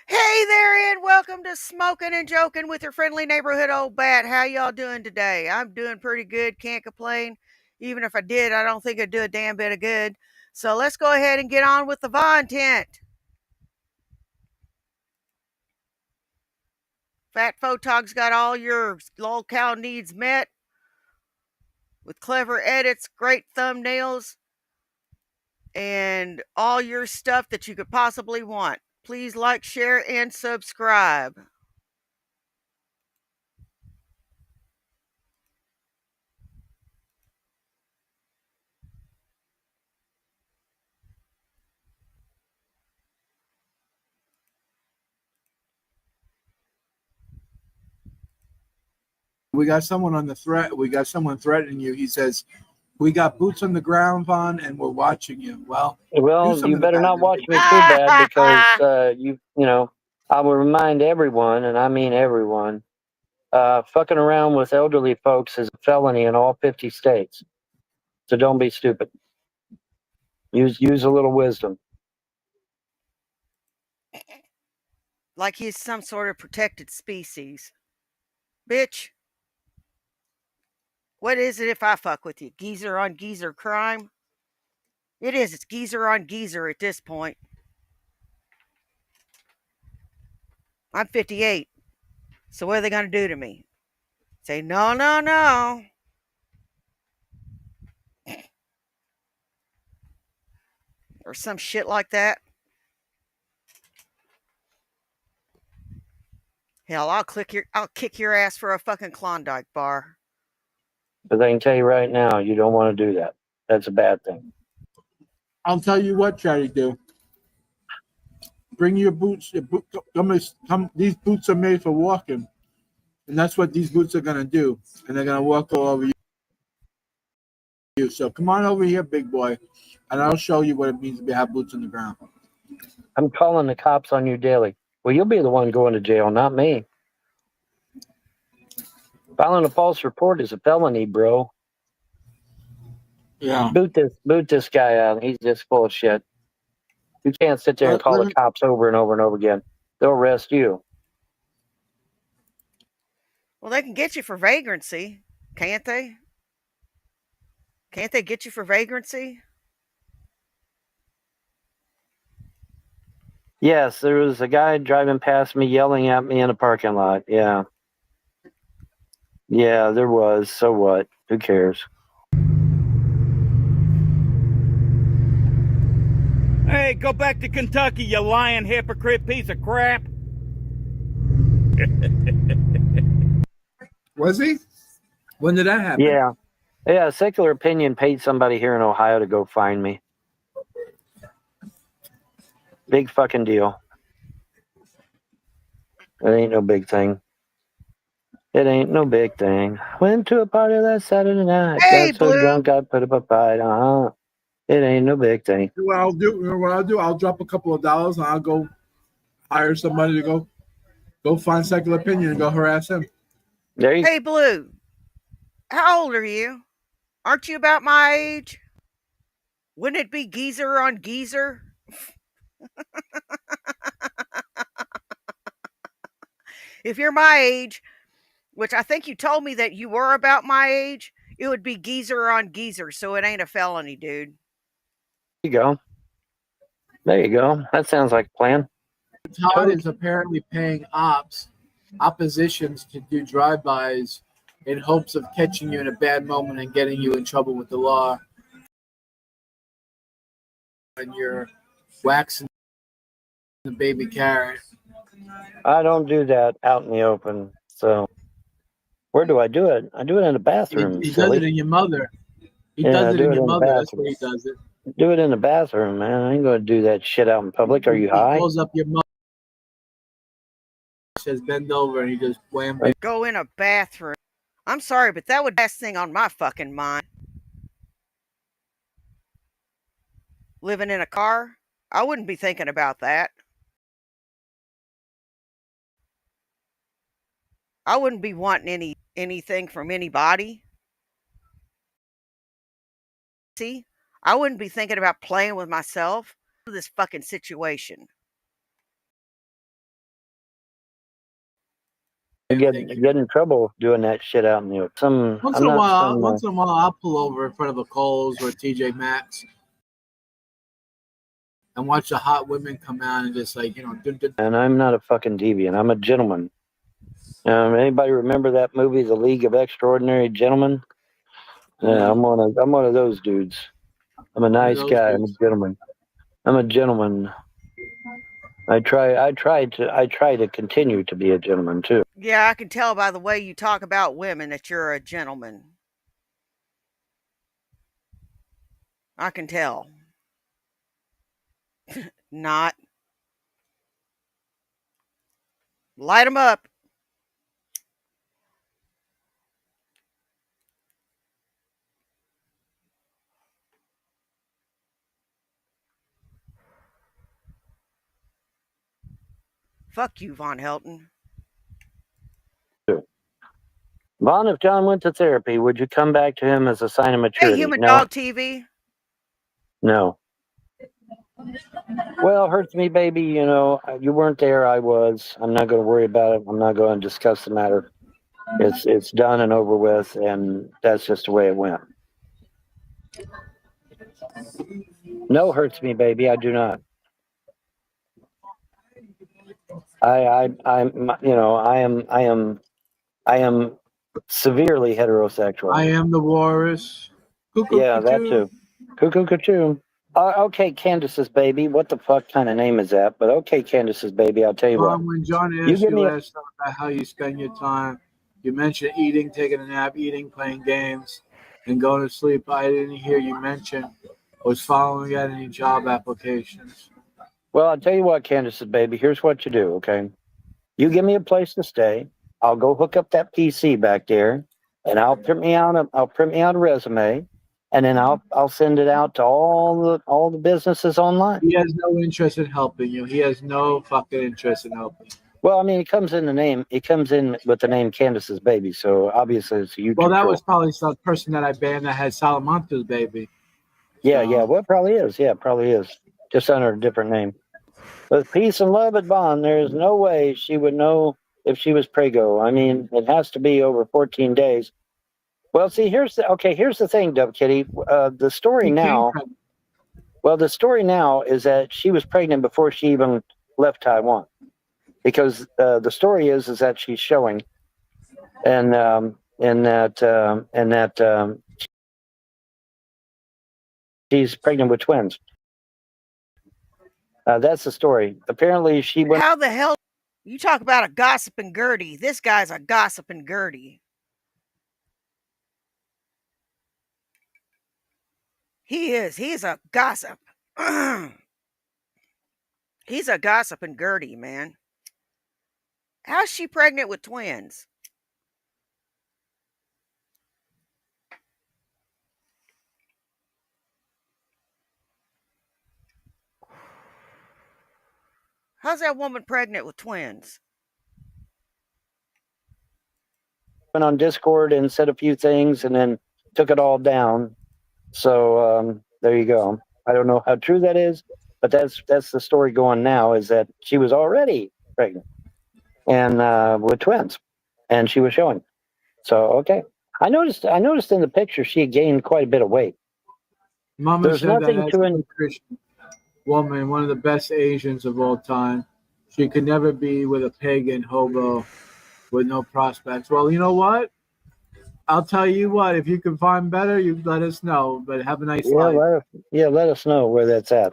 Hey there, and welcome to Smokin' and Joking with your friendly neighborhood old bat. How y'all doing today? I'm doing pretty good, can't complain. Even if I did, I don't think it'd do a damn bit of good. So let's go ahead and get on with the content. Fat Photog's got all your lolcow needs met with clever edits, great thumbnails, and all your stuff that you could possibly want. Please like, share, and subscribe. We got someone on the threat. We got someone threatening you. He says, "We got boots on the ground, Vaughn, and we're watching you." Well, do Well, you something better about not it. Then, watch big me boy. too bad because I will remind everyone, and I mean everyone, fucking around with elderly folks is a felony in all 50 states. So don't be stupid. Use a little wisdom. Like he's some sort of protected species. Bitch, what is it if I fuck with you? Geezer on geezer crime? It is. It's geezer on geezer at this point. I'm 58. So what are they going to do to me? Say, no, no, no. Or some shit like that. Hell, I'll kick your ass for a fucking Klondike bar. But I can tell you right now, you don't want to do that. That's a bad thing. I'll tell you what, Chatty, do. Bring your boots. Come. These boots are made for walking, and that's what these boots are gonna do. And they're gonna walk all over you. So come on over here, big boy, and I'll show you what it means to have boots on the ground. I'm calling the cops on you daily. Well, you'll be the one going to jail, not me. Filing a false report is a felony, bro. Yeah. Boot this guy out. He's just full of shit. You can't sit there and call the cops over and over and over again. They'll arrest you. Well, they can get you for vagrancy, can't they? Can't they get you for vagrancy? Yes, there was a guy driving past me yelling at me in a parking lot. Yeah. Yeah, there was. So what? Who cares? Hey, go back to Kentucky, you lying hypocrite piece of crap. Was he? When did that happen? Yeah. Yeah, Secular Opinion paid somebody here in Ohio to go find me. Big fucking deal. It ain't no big thing. It ain't no big thing. Went to a party last Saturday night. Hey, Got so Blue. drunk I put up a fight. It ain't no big thing. What I'll do? You know what I'll do? I'll drop a couple of dollars and I'll go hire somebody to go find Secular Opinion and go harass him. There you Hey, Blue. How old are you? Aren't you about my age? Wouldn't it be geezer on geezer? If you're my age, which I think you told me that you were about my age, it would be geezer on geezer, so it ain't a felony, dude. go. There you go. That sounds like a plan. Todd is apparently paying oppositions to do drive-bys in hopes of catching you in a bad moment and getting you in trouble with the law. And you're waxing the baby carrot. I don't do that out in the open. So where do I do it? I do it in the bathroom. He does it in your mother. He does it in your mother. That's where he does it. Do it in the bathroom, man. I ain't gonna do that shit out in public. Are you high? He calls up your mother, says bend over, and he just wham. Go in a bathroom. I'm sorry, but that would be the last thing on my fucking mind. Living in a car? I wouldn't be thinking about that. I wouldn't be wanting anything from anybody. See? I wouldn't be thinking about playing with myself. This fucking situation. get in trouble doing that shit out in the open. Once in a while, I'll pull over in front of a Kohl's or a TJ Maxx and watch the hot women come out and just like, dun, dun. And I'm not a fucking deviant. I'm a gentleman. Anybody remember that movie, The League of Extraordinary Gentlemen? Yeah, I'm one of those dudes. I'm a nice guy. I'm a gentleman. I'm a gentleman. I try to continue to be a gentleman too. Yeah, I can tell by the way you talk about women that you're a gentleman. I can tell. Not. Light them up. Fuck you, Von Helton. Vaughn, if John went to therapy, would you come back to him as a sign of maturity? Hey, Human No. Dog TV. No. Well, hurts me, baby. You weren't there. I was. I'm not going to worry about it. I'm not going to discuss the matter. It's done and over with, and that's just the way it went. No, hurts me, baby. I do not. I am severely heterosexual. I am the walrus. Cuckoo, yeah, that too. Cuckoo, cuckoo. Okay, Candace's baby. What the fuck kind of name is that? But okay, Candace's baby. I'll tell you what. When John asked you last time about how you spend your time, you mentioned eating, taking a nap, eating, playing games, and going to sleep. I didn't hear you mention was following out any job applications. Well, I'll tell you what, Candace's baby. Here's what you do, okay? You give me a place to stay. I'll go hook up that PC back there, and I'll print me out a resume, and then I'll send it out to all the businesses online. He has no interest in helping you. He has no fucking interest in helping. Well, I mean, it comes in with the name Candace's baby, so obviously it's a YouTube. Well, that was probably some person that I banned that had Salamanca's baby. Yeah, yeah. Well, it probably is. Yeah, it probably is. Just under a different name. With peace and love at Bond, there is no way she would know if she was prego. I mean, it has to be over 14 days. Well, see, here's the thing, Dove Kitty. The story now. Well, the story now is that she was pregnant before she even left Taiwan, because the story is that she's showing, and that she's pregnant with twins. That's the story. Apparently, she went. How the hell you talk about a gossiping Gertie? This guy's a gossiping Gertie. He is. He's a gossip. He's a gossiping Gertie, man. How's she pregnant with twins? How's that woman pregnant with twins? Went on Discord and said a few things and then took it all down. So there you go. I don't know how true that is, but that's the story going now, is that she was already pregnant and with twins, and she was showing. So okay, I noticed in the picture she had gained quite a bit of weight. Mama There's said nothing that to a Christian woman, one of the best Asians of all time. She could never be with a pagan hobo with no prospects. Well, you know what? I'll tell you what. If you can find better, you let us know. But have a nice life. Let us know where that's at.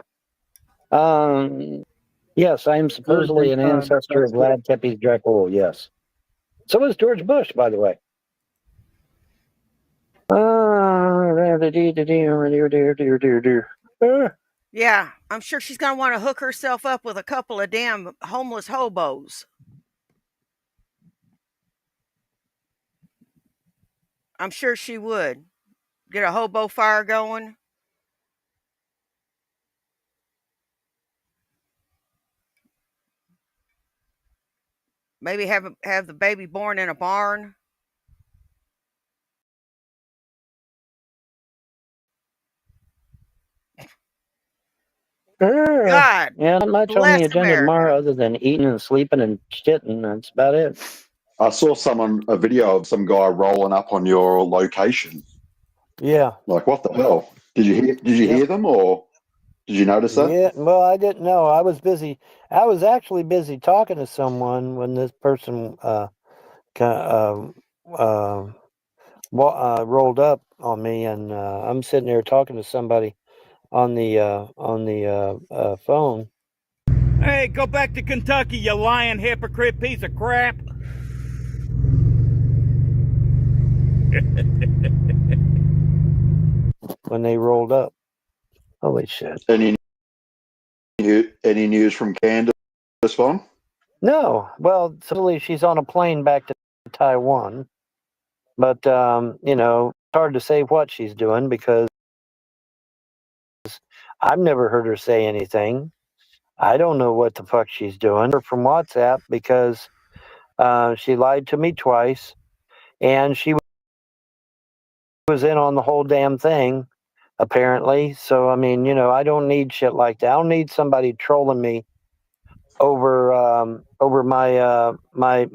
Yes, I am supposedly an ancestor of Vlad Tepes Dracul. Yes. So was George Bush, by the way. Yeah, I'm sure she's going to want to hook herself up with a couple of damn homeless hobos. I'm sure she would. Get a hobo fire going. Maybe have the baby born in a barn. God. Yeah, not much on the agenda tomorrow other than eating and sleeping and shitting. That's about it. I saw a video of some guy rolling up on your location. Yeah. Like, what the hell? Did you hear them, or did you notice that? Yeah. Well, I didn't know. I was busy. I was actually busy talking to someone when this person rolled up on me, and I'm sitting there talking to somebody on the phone. Hey, go back to Kentucky, you lying hypocrite piece of crap. When they rolled up. Holy shit. Any news from Candace phone? No. Well, supposedly she's on a plane back to Taiwan. But, it's hard to say what she's doing because I've never heard her say anything. I don't know what the fuck she's doing. From WhatsApp because she lied to me twice and she was in on the whole damn thing, apparently. So, I mean, I don't need shit like that. I don't need somebody trolling me over my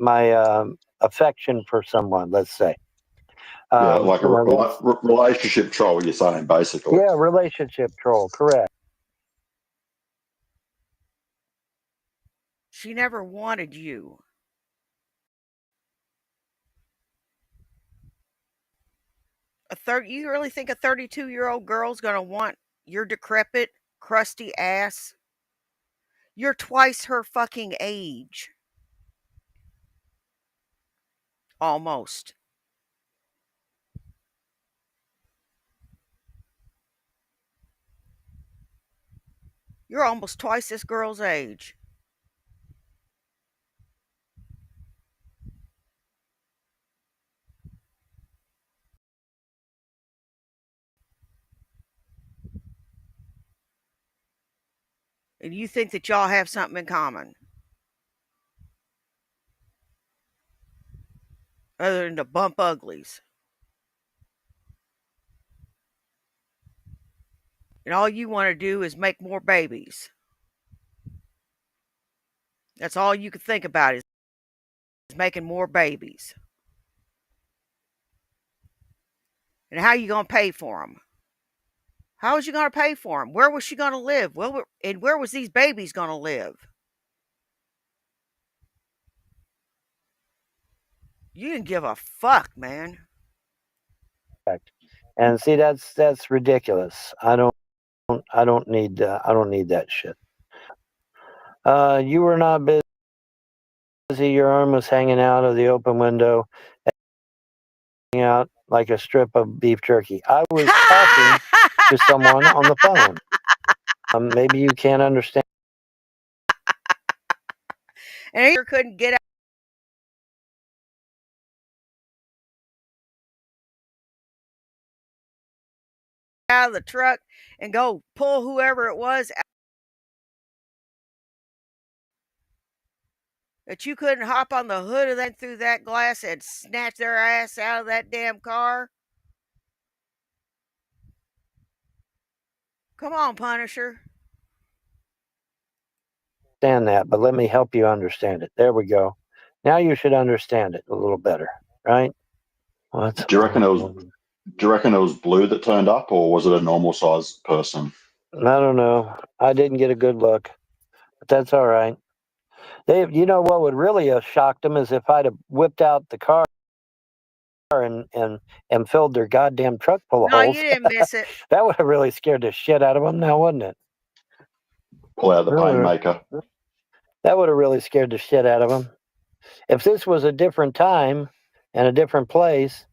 affection for someone, let's say. Yeah, like a relationship troll, you're saying, basically. Yeah, relationship troll, correct. She never wanted you. You really think a 32-year-old girl's gonna want your decrepit, crusty ass? You're twice her fucking age. Almost. You're almost twice this girl's age. And you think that y'all have something in common. Other than to bump uglies. And all you want to do is make more babies. That's all you can think about is making more babies. And how you going to pay for them? How was you going to pay for them? Where was she going to live? And where was these babies going to live? You didn't give a fuck, man. And see, that's ridiculous. I don't need that shit. You were not busy. Your arm was hanging out of the open window, hanging out like a strip of beef jerky. I was talking to someone on the phone. Maybe you can't understand. And he couldn't get out of the truck and go pull whoever it was that you couldn't hop on the hood of that through that glass and snatch their ass out of that damn car. Come on, Punisher. Understand that, but let me help you understand it. There we go. Now you should understand it a little better, right? Do you reckon it was Blue that turned up, or was it a normal sized person? I don't know. I didn't get a good look, but that's all right. What would really have shocked them is if I'd have whipped out the car and filled their goddamn truck full of No, holes. you didn't miss it. That would have really scared the shit out of them now, wouldn't it? Pull out the painmaker. That would have really scared the shit out of them. If this was a different time and a different place,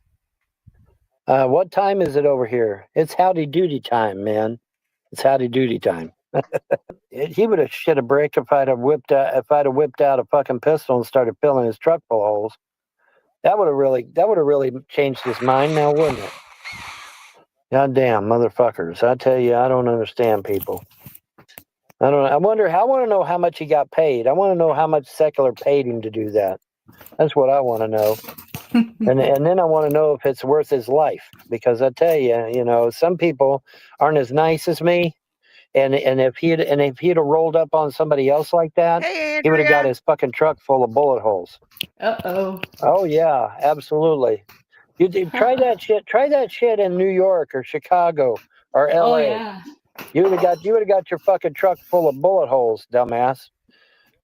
what time is it over here? It's howdy doody time, man. It's howdy doody time. He would have shit a brick if I'd have whipped out a fucking pistol and started filling his truck full of holes. That would have really changed his mind now, wouldn't it? Goddamn motherfuckers! I tell you, I don't understand people. I want to know how much he got paid. I want to know how much Secular paid him to do that. That's what I want to know. and then I want to know if it's worth his life, because I tell you, some people aren't as nice as me, And if he'd have rolled up on somebody else like that, Hey, he would have got Andrea. his fucking truck full of bullet holes. Uh-oh. Oh yeah, absolutely. You try that shit. Try that shit in New York or Chicago or L.A. Oh, yeah. You would have got your fucking truck full of bullet holes, dumbass.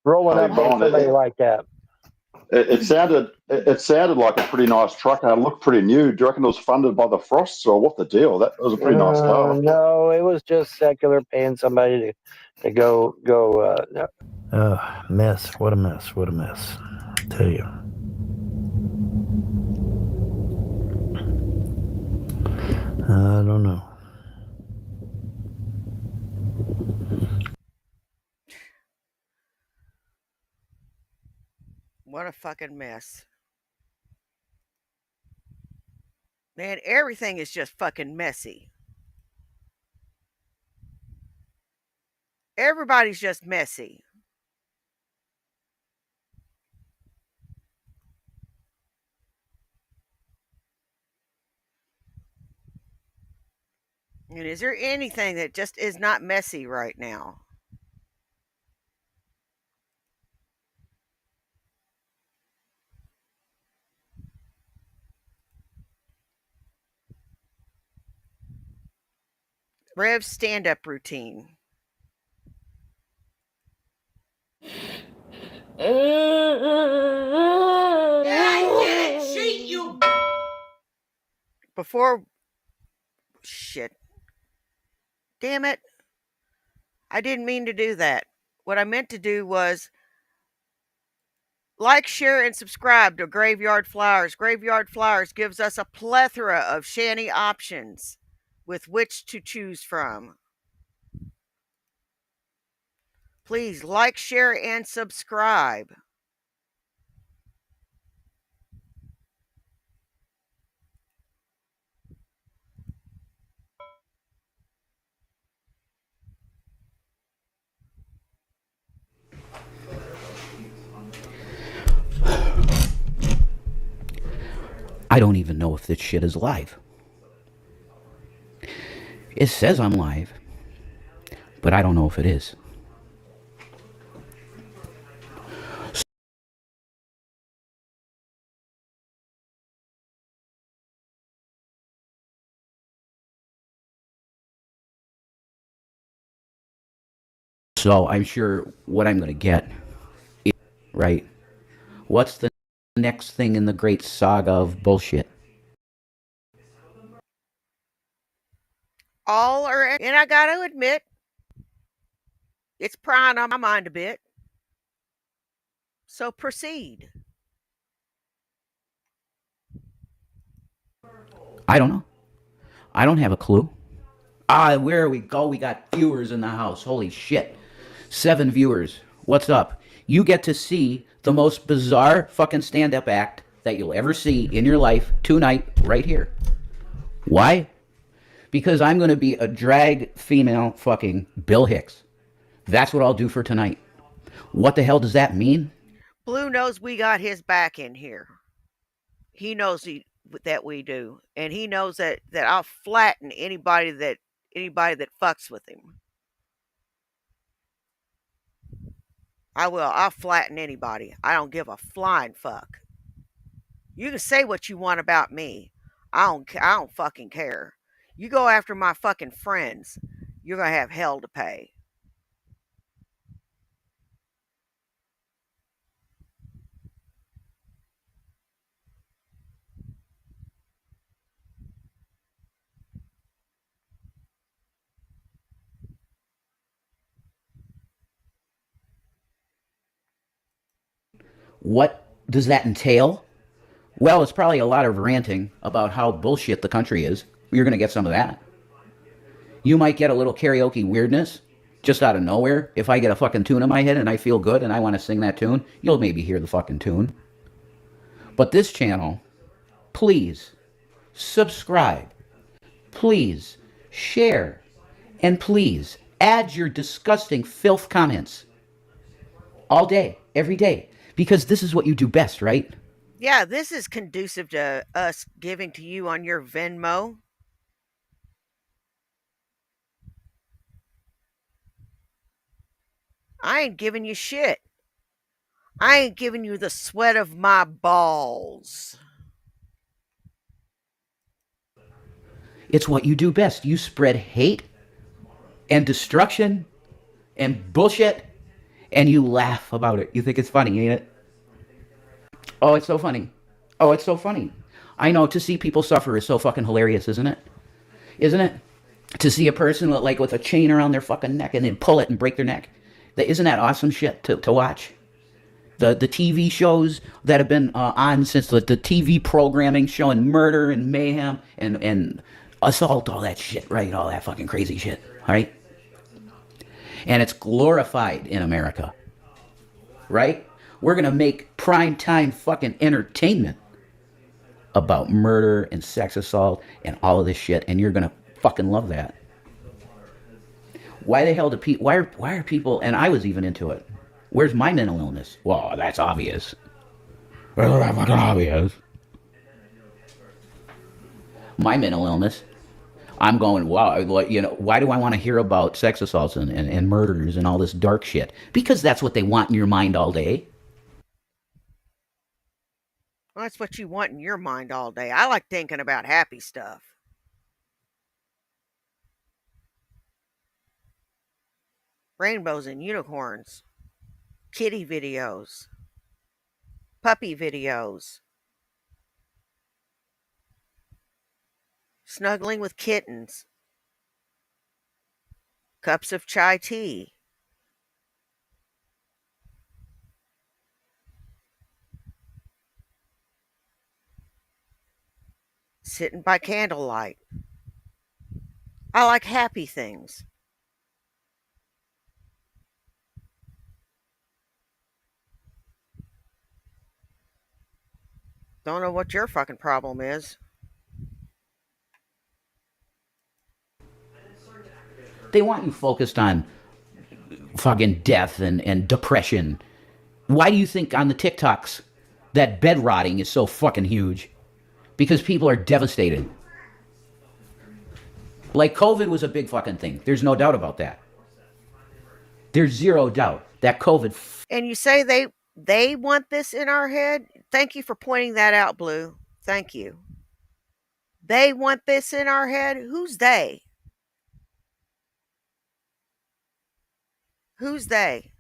Rolling Hey, up on Bone, somebody like that. it sounded like a pretty nice truck and it looked pretty new. Do you reckon it was funded by the Frosts or what the deal? That was a pretty nice car. No, it was just secular paying somebody to go. Mess. What a mess. What a mess. I tell you. I don't know. What a fucking mess. Man, everything is just fucking messy. Everybody's just messy. And is there anything that just is not messy right now? Rev's stand up routine. I can't cheat you. Before. Shit. Damn it. I didn't mean to do that. What I meant to do was like, share, and subscribe to Graveyard Flowers. Graveyard Flowers gives us a plethora of shanty options with which to choose from. Please like, share, and subscribe. I don't even know if this shit is live. It says I'm live, but I don't know if it is. So I'm sure what I'm going to get, right? What's the next thing in the great saga of bullshit? All are, and I got to admit, it's prying on my mind a bit. So proceed. I don't know. I don't have a clue. Where we go, we got viewers in the house. Holy shit. 7 viewers. What's up? You get to see the most bizarre fucking stand-up act that you'll ever see in your life tonight, right here. Why? Because I'm going to be a drag female fucking Bill Hicks. That's what I'll do for tonight. What the hell does that mean? Blue knows we got his back in here. He knows that we do, and he knows that I'll flatten anybody that fucks with him. I will. I'll flatten anybody. I don't give a flying fuck. You can say what you want about me. I don't fucking care. You go after my fucking friends, you're gonna have hell to pay. What does that entail? Well, it's probably a lot of ranting about how bullshit the country is. You're going to get some of that. You might get a little karaoke weirdness just out of nowhere. If I get a fucking tune in my head and I feel good and I want to sing that tune, you'll maybe hear the fucking tune. But this channel, please subscribe, please share, and please add your disgusting filth comments all day, every day, because this is what you do best, right? Yeah, this is conducive to us giving to you on your Venmo. I ain't giving you shit. I ain't giving you the sweat of my balls. It's what you do best. You spread hate and destruction and bullshit, and you laugh about it. You think it's funny, ain't it? Oh, it's so funny. Oh, it's so funny. I know, to see people suffer is so fucking hilarious, isn't it? Isn't it? To see a person with a chain around their fucking neck and then pull it and break their neck. Isn't that awesome shit to watch? The TV shows that have been on since the TV programming showing murder and mayhem and assault, all that shit, right? All that fucking crazy shit, all right? And it's glorified in America, right? We're gonna make prime time fucking entertainment about murder and sex assault and all of this shit, and you're gonna fucking love that. Why the hell do people? Why are people? And I was even into it. Where's my mental illness? Well, that's obvious. Well, that's fucking obvious. My mental illness. I'm going, wow, why do I want to hear about sex assaults and murders and all this dark shit? Because that's what they want in your mind all day. Well, that's what you want in your mind all day. I like thinking about happy stuff. Rainbows and unicorns. Kitty videos. Puppy videos. Snuggling with kittens. Cups of chai tea. Sitting by candlelight. I like happy things. Don't know what your fucking problem is. They want you focused on fucking death and depression. Why do you think on the TikToks that bed rotting is so fucking huge? Because people are devastated. Like, COVID was a big fucking thing. There's no doubt about that. There's zero doubt that COVID. And you say they want this in our head? Thank you for pointing that out, Blue. Thank you. They want this in our head? Who's they? Who's they?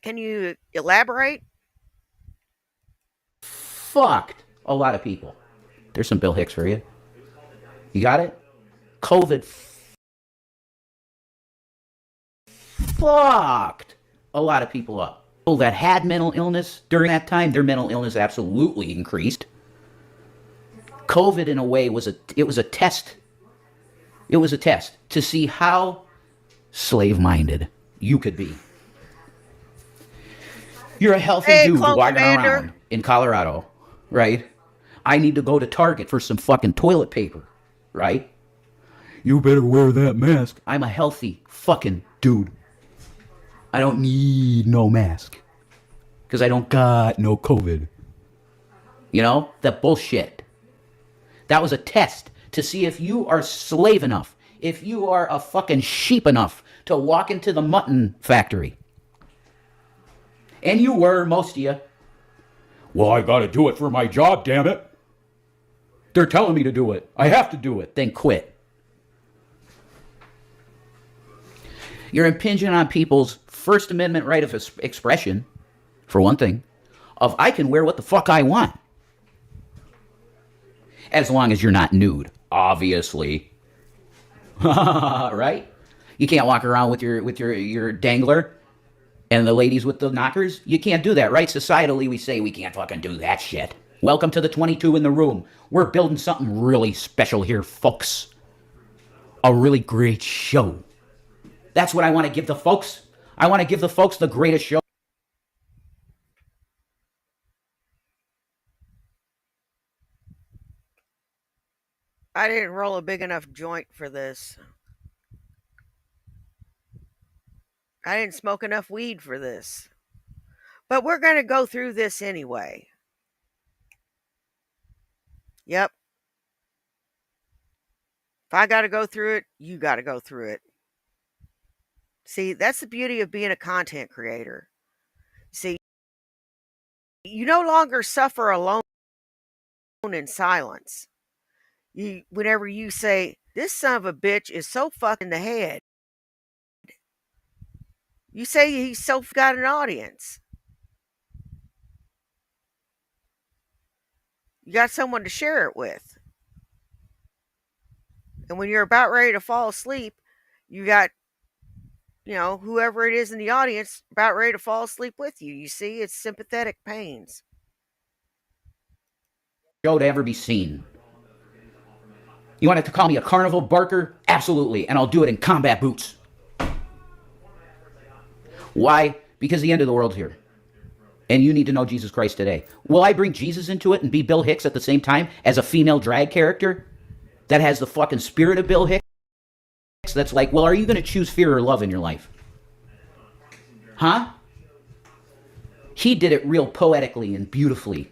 Can you elaborate? Fucked a lot of people. There's some Bill Hicks for you. You got it? COVID fucked a lot of people up. People that had mental illness during that time, their mental illness absolutely increased. COVID, in a way, was a test. It was a test to see how slave-minded you could be. You're a healthy dude Clone walking Commander. around in Colorado, right? I need to go to Target for some fucking toilet paper, right? You better wear that mask. I'm a healthy fucking dude. I don't need no mask. Because I don't got no COVID. You know? That bullshit. That was a test to see if you are slave enough. If you are a fucking sheep enough to walk into the mutton factory. And you were, most of you. Well, I gotta do it for my job, damn it. They're telling me to do it. I have to do it. Then quit. You're impinging on people's First Amendment right of expression, for one thing, of I can wear what the fuck I want. As long as you're not nude, obviously. Right? You can't walk around with your dangler and the ladies with the knockers. You can't do that, right? Societally, we say we can't fucking do that shit. Welcome to the 22 in the room. We're building something really special here, folks. A really great show. That's what I want to give the folks. I want to give the folks the greatest show. I didn't roll a big enough joint for this. I didn't smoke enough weed for this. But we're going to go through this anyway. Yep, If I got to go through it, you got to go through it. See, that's the beauty of being a content creator. See, you no longer suffer alone in silence. Whenever you say, this son of a bitch is so fucking in the head, you say he's so got an audience. You got someone to share it with. And when you're about ready to fall asleep, you got, whoever it is in the audience about ready to fall asleep with you. You see, it's sympathetic pains. Show to ever be seen. You want to call me a carnival barker? Absolutely, and I'll do it in combat boots. Why? Because the end of the world's here. And you need to know Jesus Christ today. Will I bring Jesus into it and be Bill Hicks at the same time as a female drag character that has the fucking spirit of Bill Hicks? That's like, well, are you going to choose fear or love in your life? Huh? He did it real poetically and beautifully.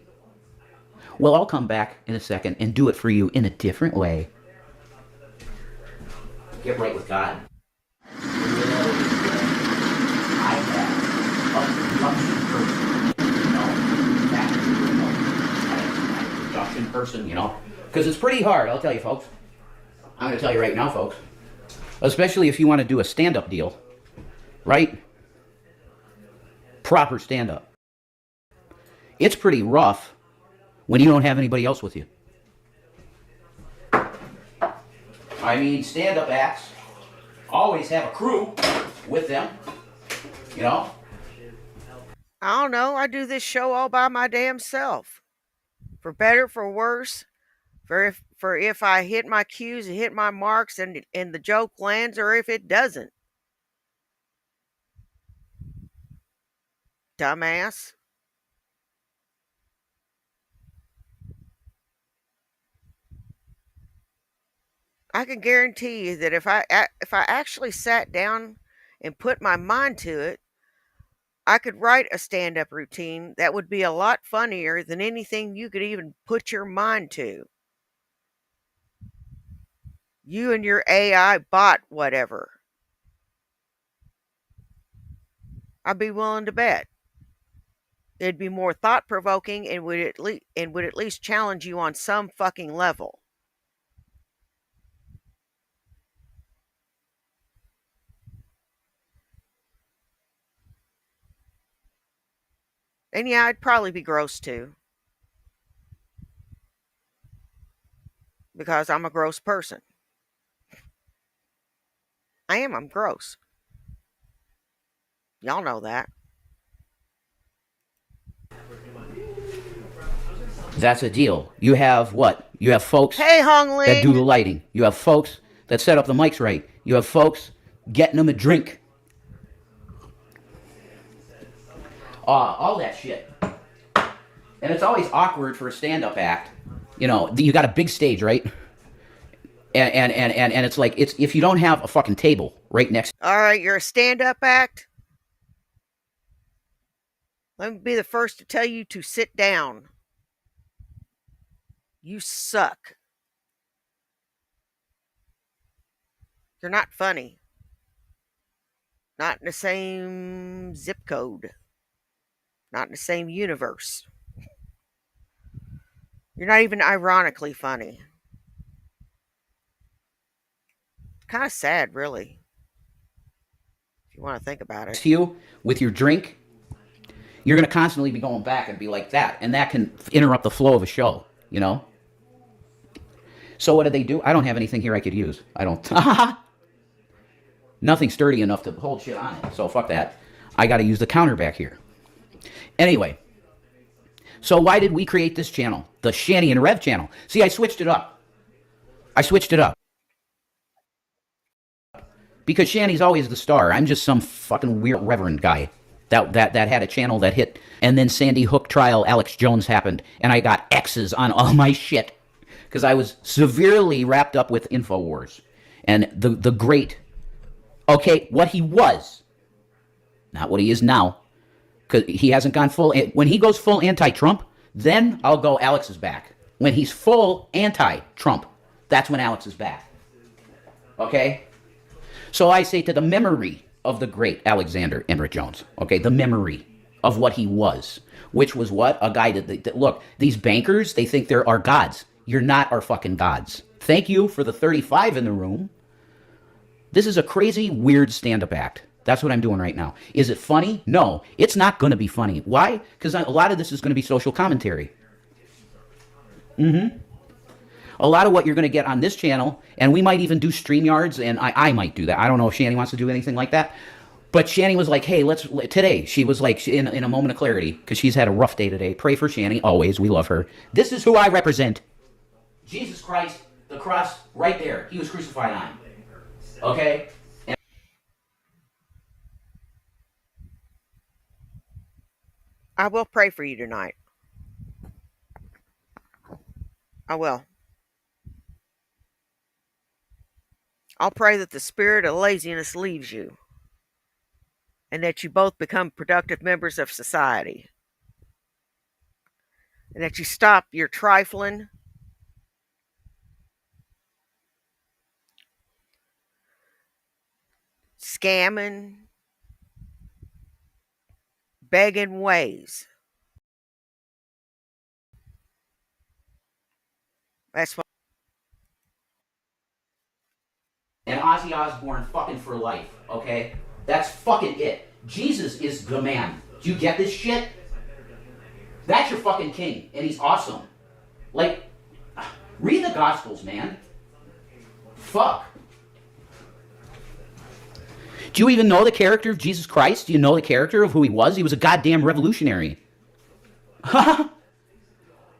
Well, I'll come back in a second and do it for you in a different way. Get right with God. Person, because it's pretty hard, I'll tell you, folks. I'm going to tell you right now, folks. Especially if you want to do a stand-up deal, right? Proper stand-up. It's pretty rough when you don't have anybody else with you. I mean, stand-up acts always have a crew with them, I don't know. I do this show all by my damn self. For better, for worse, for if I hit my cues and hit my marks and the joke lands, or if it doesn't. Dumbass. I can guarantee you that if I actually sat down and put my mind to it, I could write a stand-up routine that would be a lot funnier than anything you could even put your mind to. You and your AI bot whatever. I'd be willing to bet. It'd be more thought-provoking and would at least challenge you on some fucking level. And yeah, I'd probably be gross too. Because I'm a gross person. I'm gross. Y'all know that. That's a deal. You have what? You have folks that do the lighting. You have folks that set up the mics right. You have folks getting them a drink. All that shit. And it's always awkward for a stand-up act. You got a big stage, right? And it's like, if you don't have a fucking table right next. All right, you're a stand-up act. Let me be the first to tell you to sit down. You suck. You're not funny. Not in the same zip code. Not in the same universe. You're not even ironically funny. Kind of sad, really. If you want to think about it. To you with your drink, you're going to constantly be going back and be like that. And that can interrupt the flow of a show, So what do? I don't have anything here I could use. I don't. Nothing sturdy enough to hold shit on it. So fuck that. I got to use the counter back here. Anyway. So why did we create this channel? The Shanny and Rev channel. See, I switched it up. Because Shanny's always the star. I'm just some fucking weird reverend guy that had a channel that hit. And then Sandy Hook trial Alex Jones happened. And I got X's on all my shit. Because I was severely wrapped up with InfoWars. And the great... Okay, what he was. Not what he is now. Because he hasn't gone full... When he goes full anti-Trump, then I'll go Alex is back. When he's full anti-Trump, that's when Alex is back. Okay? So I say to the memory of the great Alexander Emmerich Jones, okay, the memory of what he was, which was what? A guy that look, these bankers, they think they're our gods. You're not our fucking gods. Thank you for the 35 in the room. This is a crazy, weird stand up act. That's what I'm doing right now. Is it funny? No, it's not going to be funny. Why? Because a lot of this is going to be social commentary. A lot of what you're going to get on this channel, and we might even do StreamYards, and I might do that. I don't know if Shani wants to do anything like that. But Shani was like, hey, today, she was like, in a moment of clarity, because she's had a rough day today. Pray for Shani, always. We love her. This is who I represent. Jesus Christ, the cross, right there. He was crucified on. Okay? I will pray for you tonight. I will. I'll pray that the spirit of laziness leaves you and that you both become productive members of society and that you stop your trifling, scamming, begging ways. That's what. And Ozzy Osbourne fucking for life, okay? That's fucking it. Jesus is the man. Do you get this shit? That's your fucking king, and he's awesome. Like, read the Gospels, man. Fuck. Do you even know the character of Jesus Christ? Do you know the character of who he was? He was a goddamn revolutionary.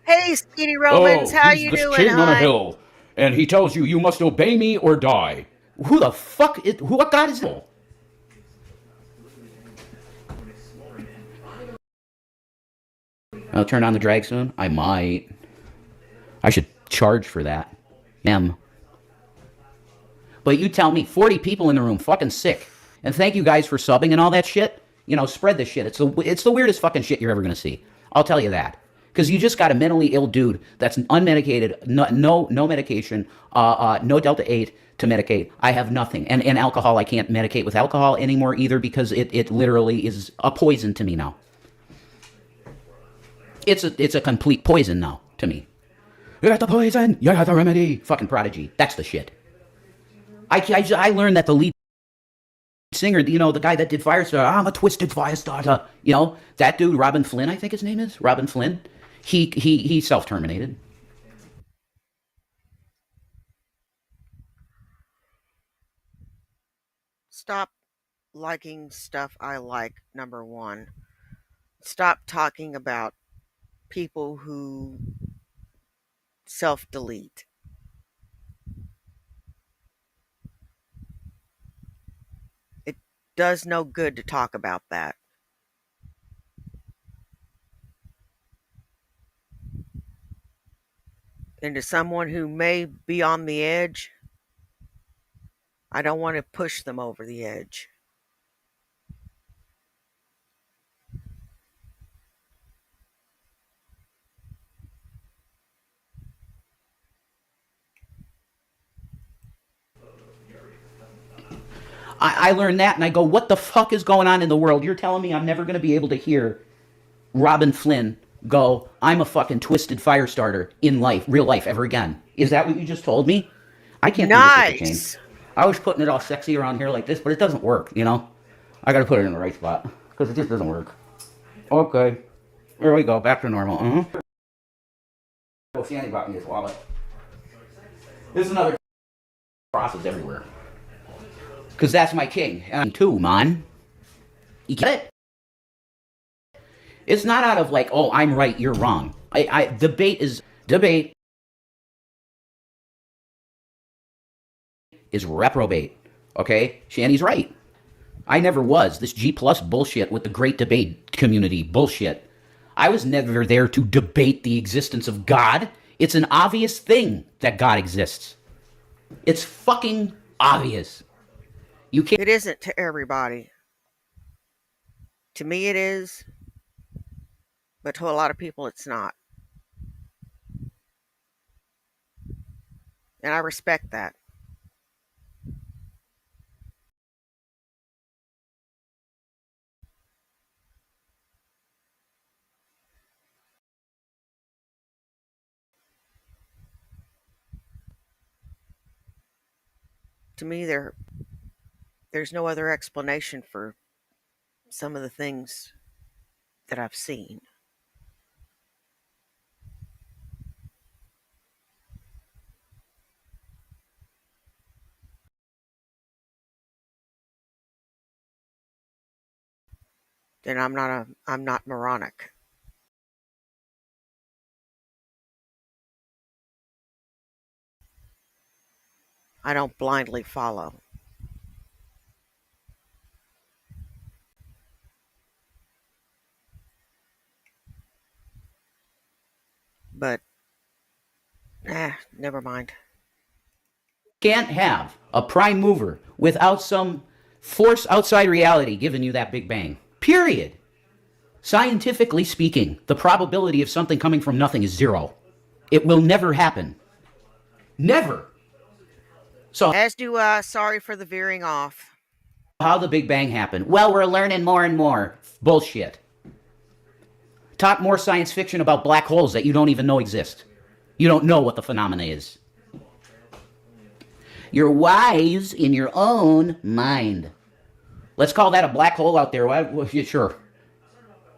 Hey, Skinny Romans, Oh, how he's you the doing, king on a hon? hill, and he tells you must obey me or die. Who the fuck is, what God is it? I'll turn on the drag soon. I might. I should charge for that. But you tell me, 40 people in the room, fucking sick. And thank you guys for subbing and all that shit. You know, spread this shit. It's the weirdest fucking shit you're ever gonna see. I'll tell you that. Because you just got a mentally ill dude that's unmedicated, no medication, no Delta 8 to medicate. I have nothing. And alcohol, I can't medicate with alcohol anymore either because it literally is a poison to me now. It's a complete poison now to me. You got the poison, you got the remedy. Fucking Prodigy. That's the shit. I learned that the lead singer, you know, the guy that did Firestarter, I'm a twisted Firestarter. You know, that dude, Robin Flynn, I think his name is. Robin Flynn. He self-terminated. Stop liking stuff I like, number one. Stop talking about people who self delete. It does no good to talk about that. And to someone who may be on the edge, I don't want to push them over the edge. I learned that and I go, what the fuck is going on in the world? You're telling me I'm never going to be able to hear Robin Flynn go, I'm a fucking twisted Firestarter in life, real life, ever again. Is that what you just told me? I can't do this with the chain. Nice. I was putting it all sexy around here like this, but it doesn't work, you know? I gotta put it in the right spot, because it just doesn't work. Okay. There we go, back to normal. Oh, Sandy brought me his wallet. There's another crosses everywhere. Because that's my king. And too, man. You get it? It's not out of like, oh, I'm right, you're wrong. Debate is reprobate. Okay? Shanny's right. I never was. This G plus bullshit with the great debate community bullshit. I was never there to debate the existence of God. It's an obvious thing that God exists. It's fucking obvious. You can't. It isn't to everybody. To me, it is, but to a lot of people, it's not. And I respect that. To me, there's no other explanation for some of the things that I've seen. Then I'm not moronic. I don't blindly follow. But never mind. Can't have a prime mover without some force outside reality giving you that Big Bang. Period. Scientifically speaking, the probability of something coming from nothing is zero. It will never happen. Never. So, As do sorry for the veering off. how the Big Bang happened? Well, we're learning more and more. Bullshit. Talk more science fiction about black holes that you don't even know exist. You don't know what the phenomena is. You're wise in your own mind. Let's call that a black hole out there. Well, yeah, sure.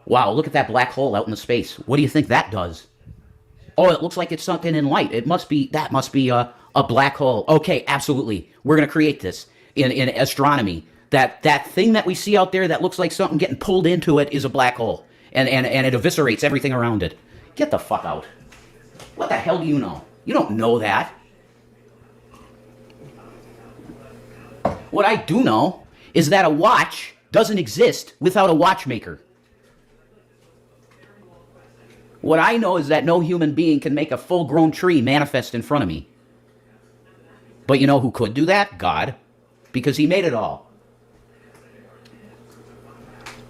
Wow, look at that black hole out in the space. What do you think that does? Oh, it looks like it's sunken in light. That must be a black hole. Okay, absolutely. We're going to create this in astronomy. That thing that we see out there that looks like something getting pulled into it is a black hole. And it eviscerates everything around it. Get the fuck out. What the hell do you know? You don't know that. What I do know is that a watch doesn't exist without a watchmaker. What I know is that no human being can make a full-grown tree manifest in front of me. But you know who could do that? God. Because he made it all.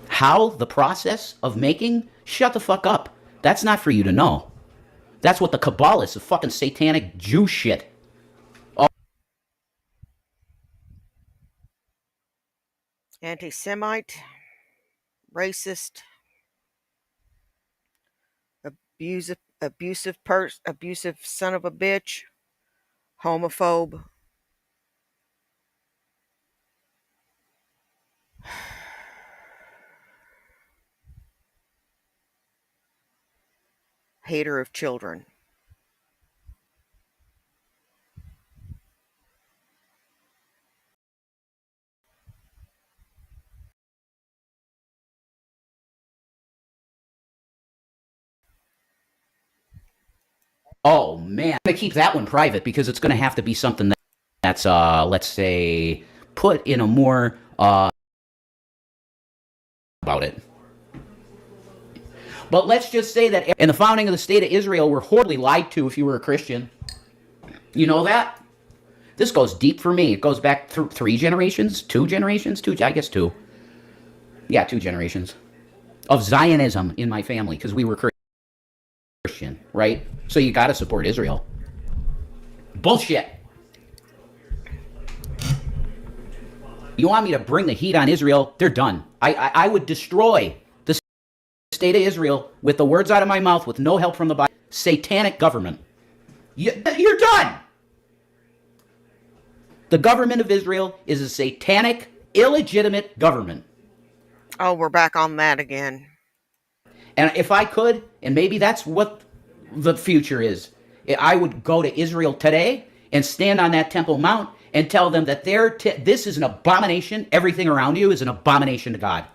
How the process of making? Shut the fuck up. That's not for you to know. That's what the Kabbalists, the fucking satanic Jew shit. Anti-Semite, racist, abusive son of a bitch, homophobe. Hater of children. Oh, man. I'm going to keep that one private because it's going to have to be something that's, let's say, put in a more, about it. But let's just say that in the founding of the state of Israel, we're horribly lied to if you were a Christian. You know that? This goes deep for me. It goes back through 3 generations? 2 generations? I guess 2. Yeah, 2 generations. Of Zionism in my family because we were Christian, right? So you got to support Israel. Bullshit. You want me to bring the heat on Israel? They're done. I would destroy the state of Israel with the words out of my mouth with no help from the Bible. Satanic government. You're done. The government of Israel is a satanic, illegitimate government. Oh, we're back on that again. And if I could, and maybe that's what the future is, I would go to Israel today and stand on that Temple Mount and tell them that this is an abomination. Everything around you is an abomination to God.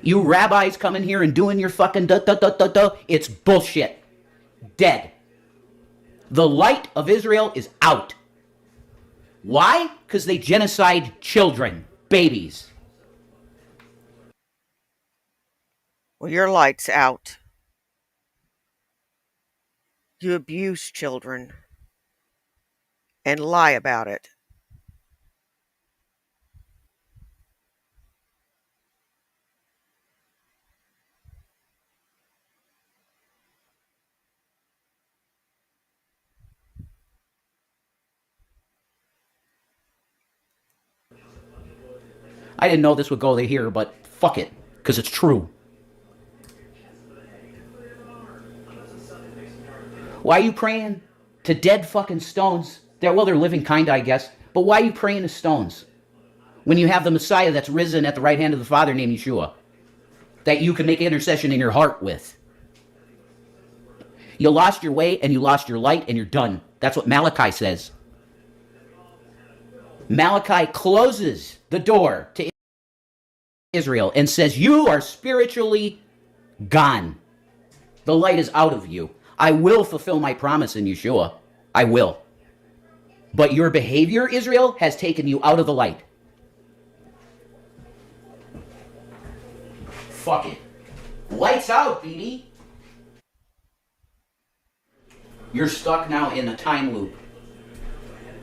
You rabbis coming here and doing your fucking da-da-da-da-da, it's bullshit. Dead. The light of Israel is out. Why? Because they genocide children, babies. Well, your light's out. You abuse children and lie about it. I didn't know this would go here, but fuck it, because it's true. Why are you praying to dead fucking stones They're living kind, I guess. But why are you praying to stones when you have the Messiah that's risen at the right hand of the Father named Yeshua that you can make intercession in your heart with? You lost your way and you lost your light and you're done. That's what Malachi says. Malachi closes the door to Israel and says, you are spiritually gone. The light is out of you. I will fulfill my promise in Yeshua. I will. But your behavior, Israel, has taken you out of the light. Fuck it. Lights out, BD. You're stuck now in a time loop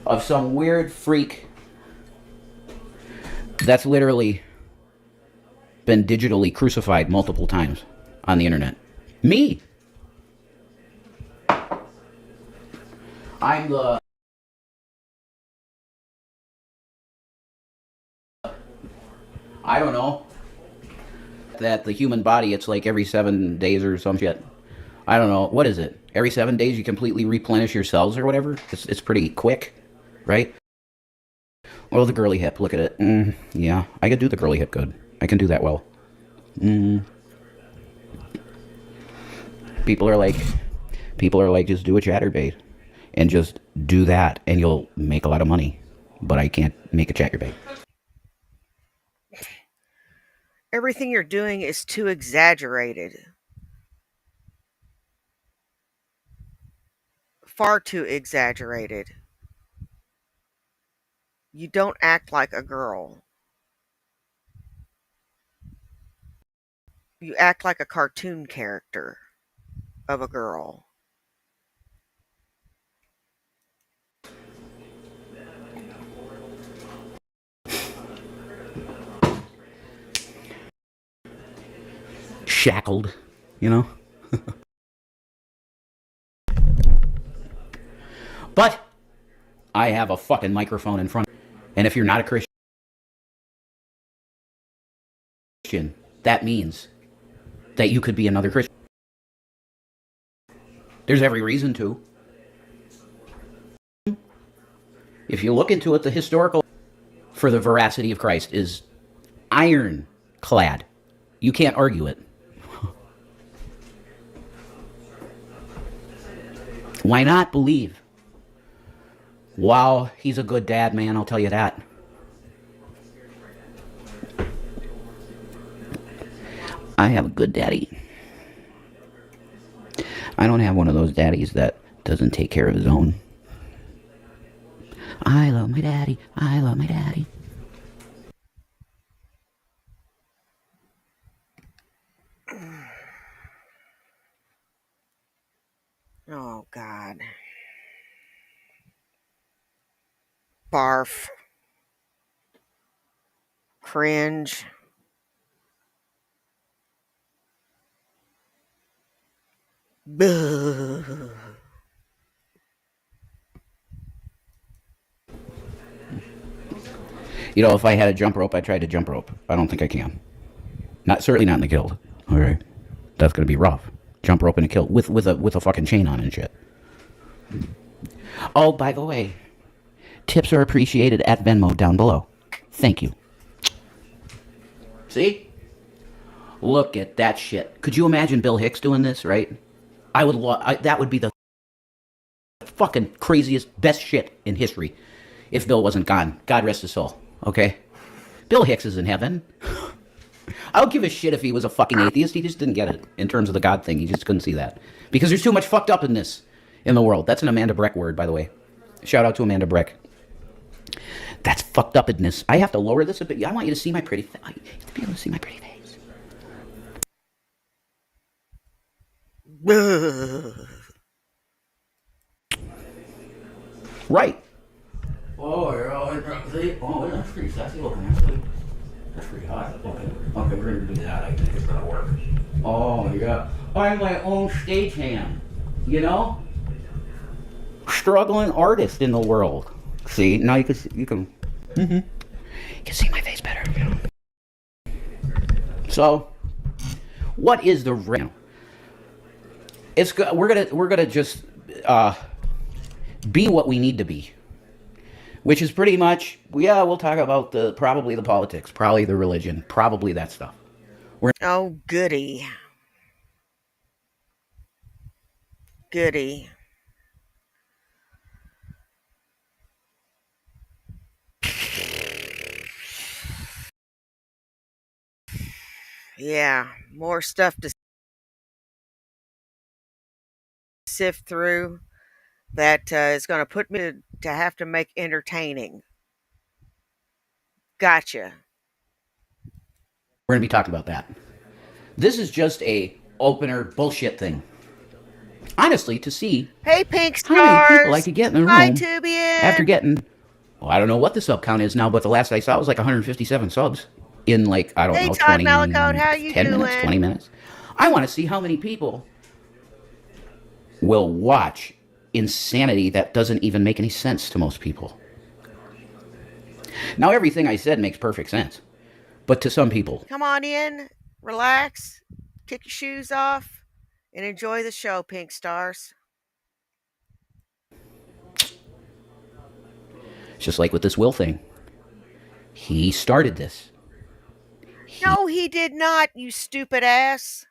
of some weird freak that's literally been digitally crucified multiple times on the internet. Me. I'm the... I don't know. That the human body, it's like every 7 days or some shit. I don't know. What is it? Every 7 days you completely replenish your cells or whatever? It's pretty quick, right? Oh, the girly hip. Look at it. Yeah, I could do the girly hip good. I can do that well. People are like, just do a chatterbait. And just do that, and you'll make a lot of money. But I can't make a chatterbait. Everything you're doing is too exaggerated. Far too exaggerated. You don't act like a girl. You act like a cartoon character of a girl. Shackled, you know? But I have a fucking microphone in front of me. And if you're not a Christian, that means that you could be another Christian. There's every reason to. If you look into it, the historical for the veracity of Christ is ironclad. You can't argue it. Why not believe? Wow, he's a good dad, man, I'll tell you that. I have a good daddy. I don't have one of those daddies that doesn't take care of his own. I love my daddy. I love my daddy. Oh, God. Barf. Cringe. Buh. You know, if I had a jump rope, I tried to jump rope. I don't think I can. Certainly not in the guild. All right, that's gonna be rough. Jump rope in a kill with a fucking chain on and shit. Oh, by the way, tips are appreciated at Venmo down below. Thank you. See? Look at that shit. Could you imagine Bill Hicks doing this, right? That would be the fucking craziest, best shit in history if Bill wasn't gone. God rest his soul, okay? Bill Hicks is in heaven. I don't give a shit if he was a fucking atheist. He just didn't get it in terms of the God thing. He just couldn't see that. Because there's too much fucked up in this, in the world. That's an Amanda Breck word, by the way. Shout out to Amanda Breck. That's fucked up in this. I have to lower this a bit. I want you to see my pretty face. I have to be able to see my pretty face. Buh. Right. Oh, you're all see? Oh, that's pretty sexy looking, actually. That's pretty hot. Okay, we're gonna do that. I think it's gonna work. Oh, yeah. I'm my own stagehand. You know? Struggling artist in the world. See? Now you can you can see my face better, you know? So, what is the we're gonna just be what we need to be. which is pretty much, yeah, we'll talk about probably the politics, probably the religion, probably that stuff. Oh, goody. Goody. Yeah, more stuff to sift through that is going to put me to have to make entertaining. Gotcha. We're going to be talking about that. This is just a opener bullshit thing. Honestly, to see Hey, Pink how many people I Stars. could get in the Hi, room after Tubian. getting, well, I don't know what the sub count is now, but the last I saw was like 157 subs in like, I don't Hey, know, Todd 20, Malacode. How you 10 minutes, 20 doing? minutes. I want to see how many people will watch insanity that doesn't even make any sense to most people. Now, everything I said makes perfect sense, but to some people, Come on in, relax, kick your shoes off, and enjoy the show, Pink Stars. it's just like with this Will thing. He started this. No, he did not, you stupid ass.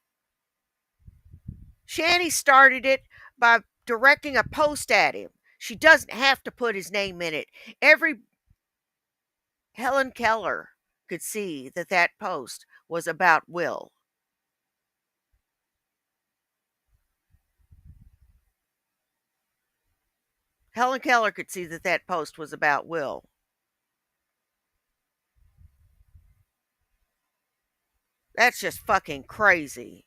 Shanny started it by directing a post at him. She doesn't have to put his name in it. Every Helen Keller could see that that post was about Will. Helen Keller could see that that post was about Will. That's just fucking crazy.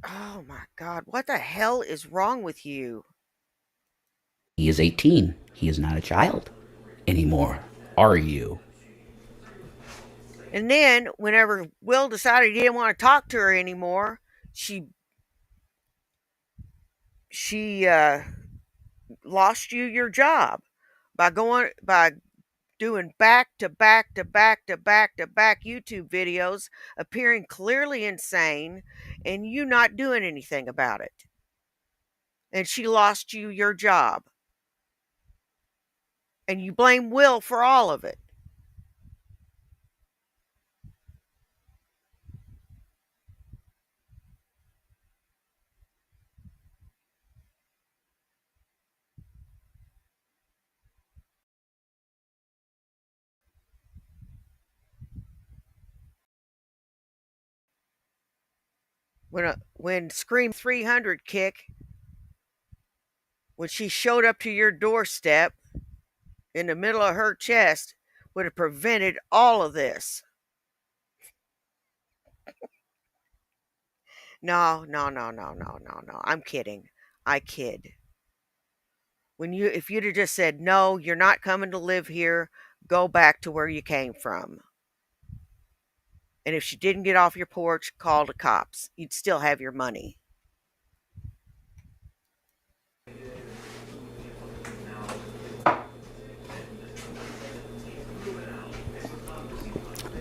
Oh my God, what the hell is wrong with you? He is 18. He is not a child anymore. Are you? And then, whenever Will decided he didn't want to talk to her anymore, she lost you your job by doing back to back to back to back to back YouTube videos, appearing clearly insane, and you not doing anything about it. And she lost you your job. And you blame Will for all of it. When Scream 300 kick, when she showed up to your doorstep in the middle of her chest, would have prevented all of this. No, no, no, no, no, no, no. I'm kidding. I kid. If you'd have just said, no, you're not coming to live here, go back to where you came from. And if she didn't get off your porch, call the cops. You'd still have your money.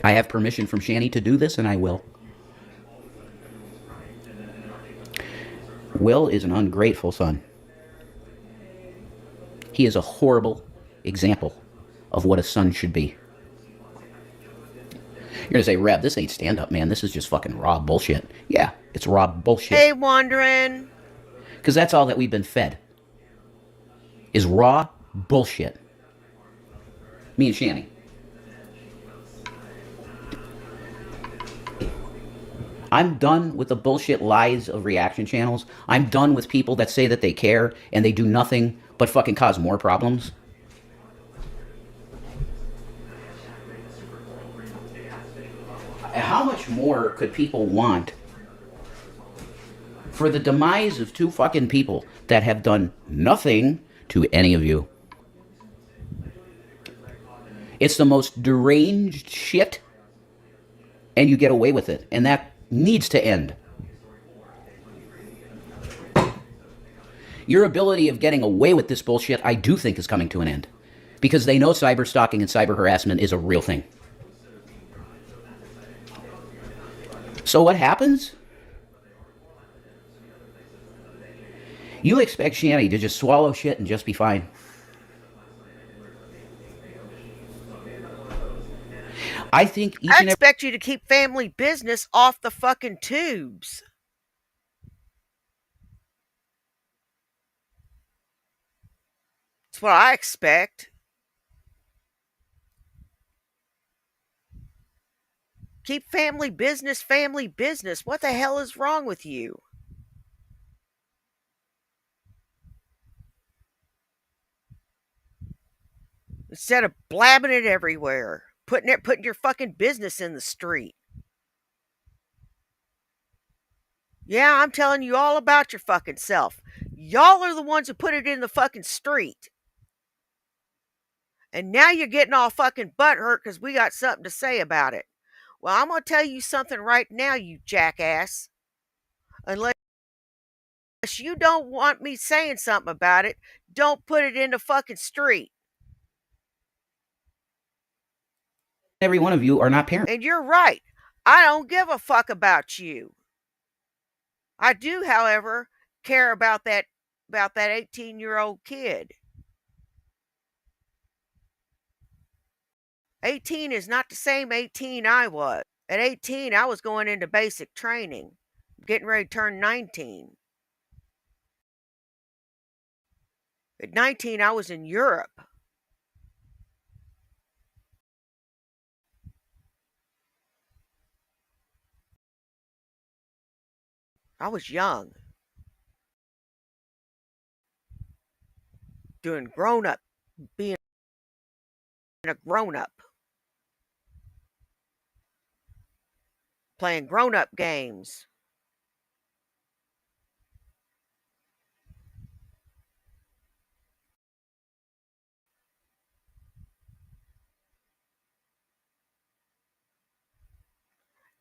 I have permission from Shanny to do this, and I will. Will is an ungrateful son. He is a horrible example of what a son should be. You're going to say, Reb, this ain't stand up, man. This is just fucking raw bullshit. Yeah, it's raw bullshit. Hey, Wandering. Because that's all that we've been fed. Is raw bullshit. Me and Shanny. I'm done with the bullshit lies of reaction channels. I'm done with people that say that they care and they do nothing but fucking cause more problems. How much more could people want for the demise of two fucking people that have done nothing to any of you? It's the most deranged shit, and you get away with it, and that needs to end. Your ability of getting away with this bullshit, I do think, is coming to an end. Because they know cyber stalking and cyber harassment is a real thing. So what happens? You expect Shanny to just swallow shit and just be fine. I think each I and every expect you to keep family business off the fucking tubes. That's what I expect. Keep family business family business. What the hell is wrong with you? Instead of blabbing it everywhere, putting your fucking business in the street. Yeah, I'm telling you all about your fucking self. Y'all are the ones who put it in the fucking street. And now you're getting all fucking butthurt because we got something to say about it. Well, I'm going to tell you something right now, you jackass. Unless you don't want me saying something about it, don't put it in the fucking street. one of you are not parents. And you're right. I don't give a fuck about you. I do, however, care about that 18-year-old kid. 18 is not the same 18 I was. At 18, I was going into basic training, getting ready to turn 19. At 19, I was in Europe. I was young, doing grown up, being a grown up, playing grown up games.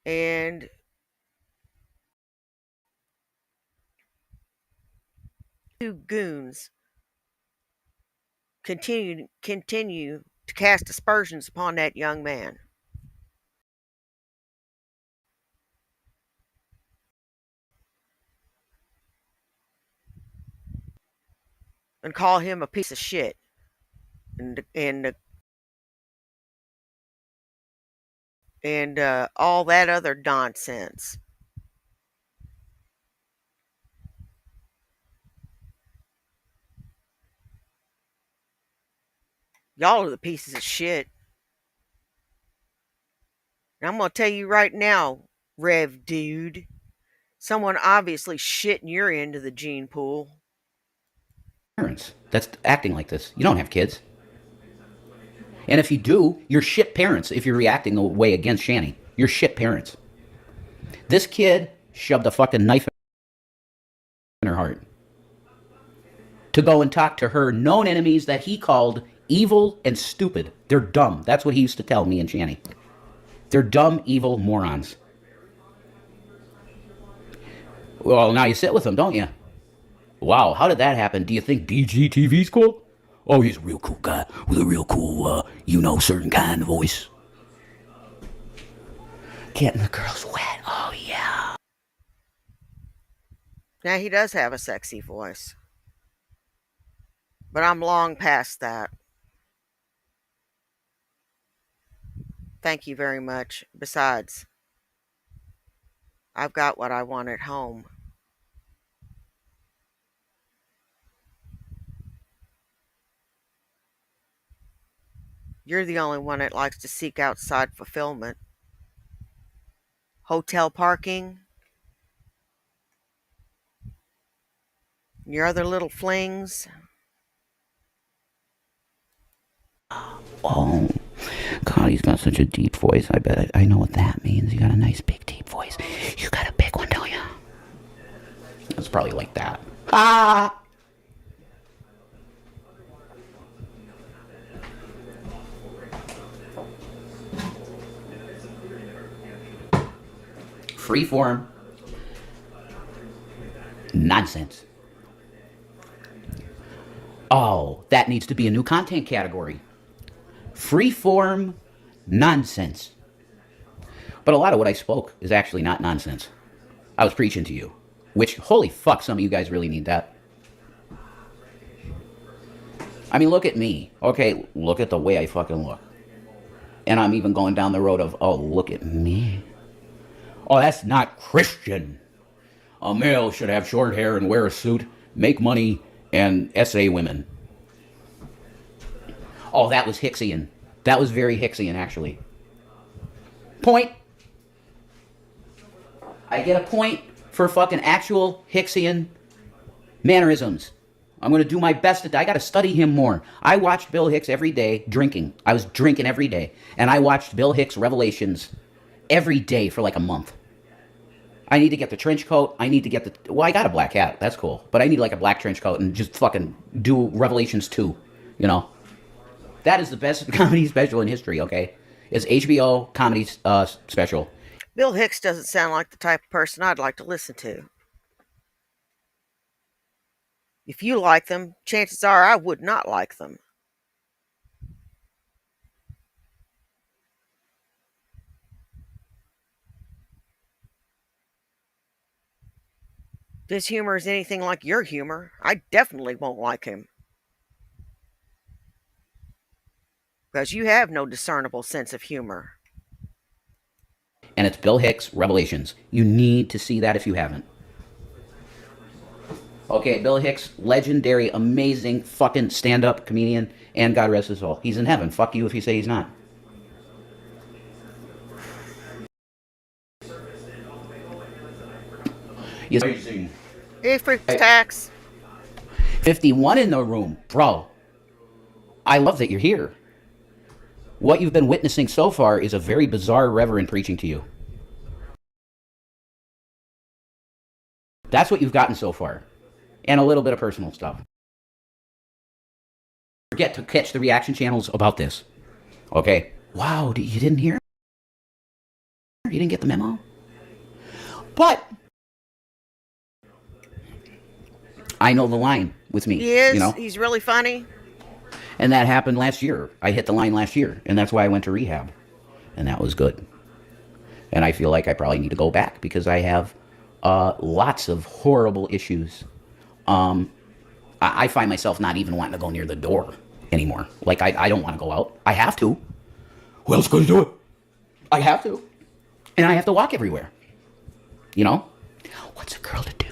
And two goons continue to cast aspersions upon that young man and call him a piece of shit and all that other nonsense. Y'all are the pieces of shit. And I'm gonna tell you right now, Rev dude, someone obviously shit in your end of the gene pool. That's acting like this. You don't have kids. And if you do, you're shit parents if you're reacting the way against Shanny. You're shit parents. This kid shoved a fucking knife in her heart to go and talk to her known enemies that he called evil and stupid. They're dumb. That's what he used to tell me and Shanny. They're dumb, evil morons. Well, now you sit with them, don't you? Wow, how did that happen? Do you think BGTV's cool? Oh, he's a real cool guy with a real cool, certain kind of voice. Getting the girls wet. Oh, yeah. Now, he does have a sexy voice. But I'm long past that. Thank you very much. Besides, I've got what I want at home. You're the only one that likes to seek outside fulfillment. Hotel parking, your other little flings. Oh, God, he's got such a deep voice. I bet I know what that means. You got a nice big deep voice. You got a big one, don't you? It's probably like that. Ah! Freeform nonsense. Oh, that needs to be a new content category. Freeform nonsense. But a lot of what I spoke is actually not nonsense. I was preaching to you. Which, holy fuck, some of you guys really need that. I mean, look at me. Okay, look at the way I fucking look. And I'm even going down the road of, oh, look at me. Oh, that's not Christian. A male should have short hair and wear a suit, make money, and essay women. Oh, that was Hicksian. That was very Hicksian, actually. Point. I get a point for fucking actual Hicksian mannerisms. I'm going to do my best. I got to study him more. I watched Bill Hicks every day drinking. I was drinking every day. And I watched Bill Hicks Revelations every day for like a month. I need to get the trench coat. I need to get the... Well, I got a black hat. That's cool. But I need like a black trench coat and just fucking do Revelations 2. You know? That is the best comedy special in history, okay? It's HBO comedy special. Bill Hicks doesn't sound like the type of person I'd like to listen to. If you like them, chances are I would not like them. If his humor is anything like your humor, I definitely won't like him. Because you have no discernible sense of humor. And it's Bill Hicks Revelations. You need to see that if you haven't. Okay, Bill Hicks, legendary, amazing fucking stand-up comedian, and God rest his soul. He's in heaven. Fuck you if you say he's not. Yes. Hey, freaks tax. 51 in the room. Bro, I love that you're here. What you've been witnessing so far is a very bizarre reverend preaching to you. That's what you've gotten so far. And a little bit of personal stuff. Forget to catch the reaction channels about this. Okay? Wow, you didn't hear? You didn't get the memo? But I know the line with me. He is. You know? He's really funny. And that happened last year. I hit the line last year, and that's why I went to rehab. And that was good. And I feel like I probably need to go back because I have lots of horrible issues. I find myself not even wanting to go near the door anymore. Like, I don't want to go out. I have to. Who else going to do it? I have to. And I have to walk everywhere. You know? What's a girl to do?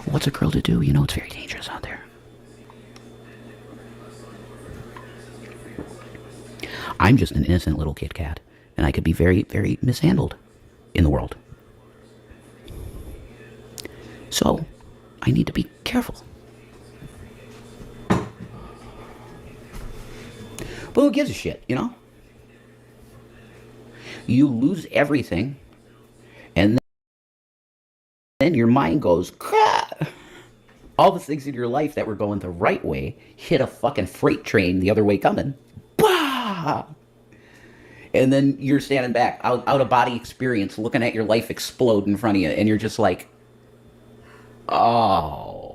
What's a girl to do? You know, it's very dangerous out there. I'm just an innocent little Kit Kat, and I could be very, very mishandled in the world. So, I need to be careful. But who gives a shit, you know? You lose everything, and then your mind goes, "Gah!" All the things in your life that were going the right way hit a fucking freight train the other way coming. Bah! And then you're standing back, out of body experience, looking at your life explode in front of you, and you're just like, oh.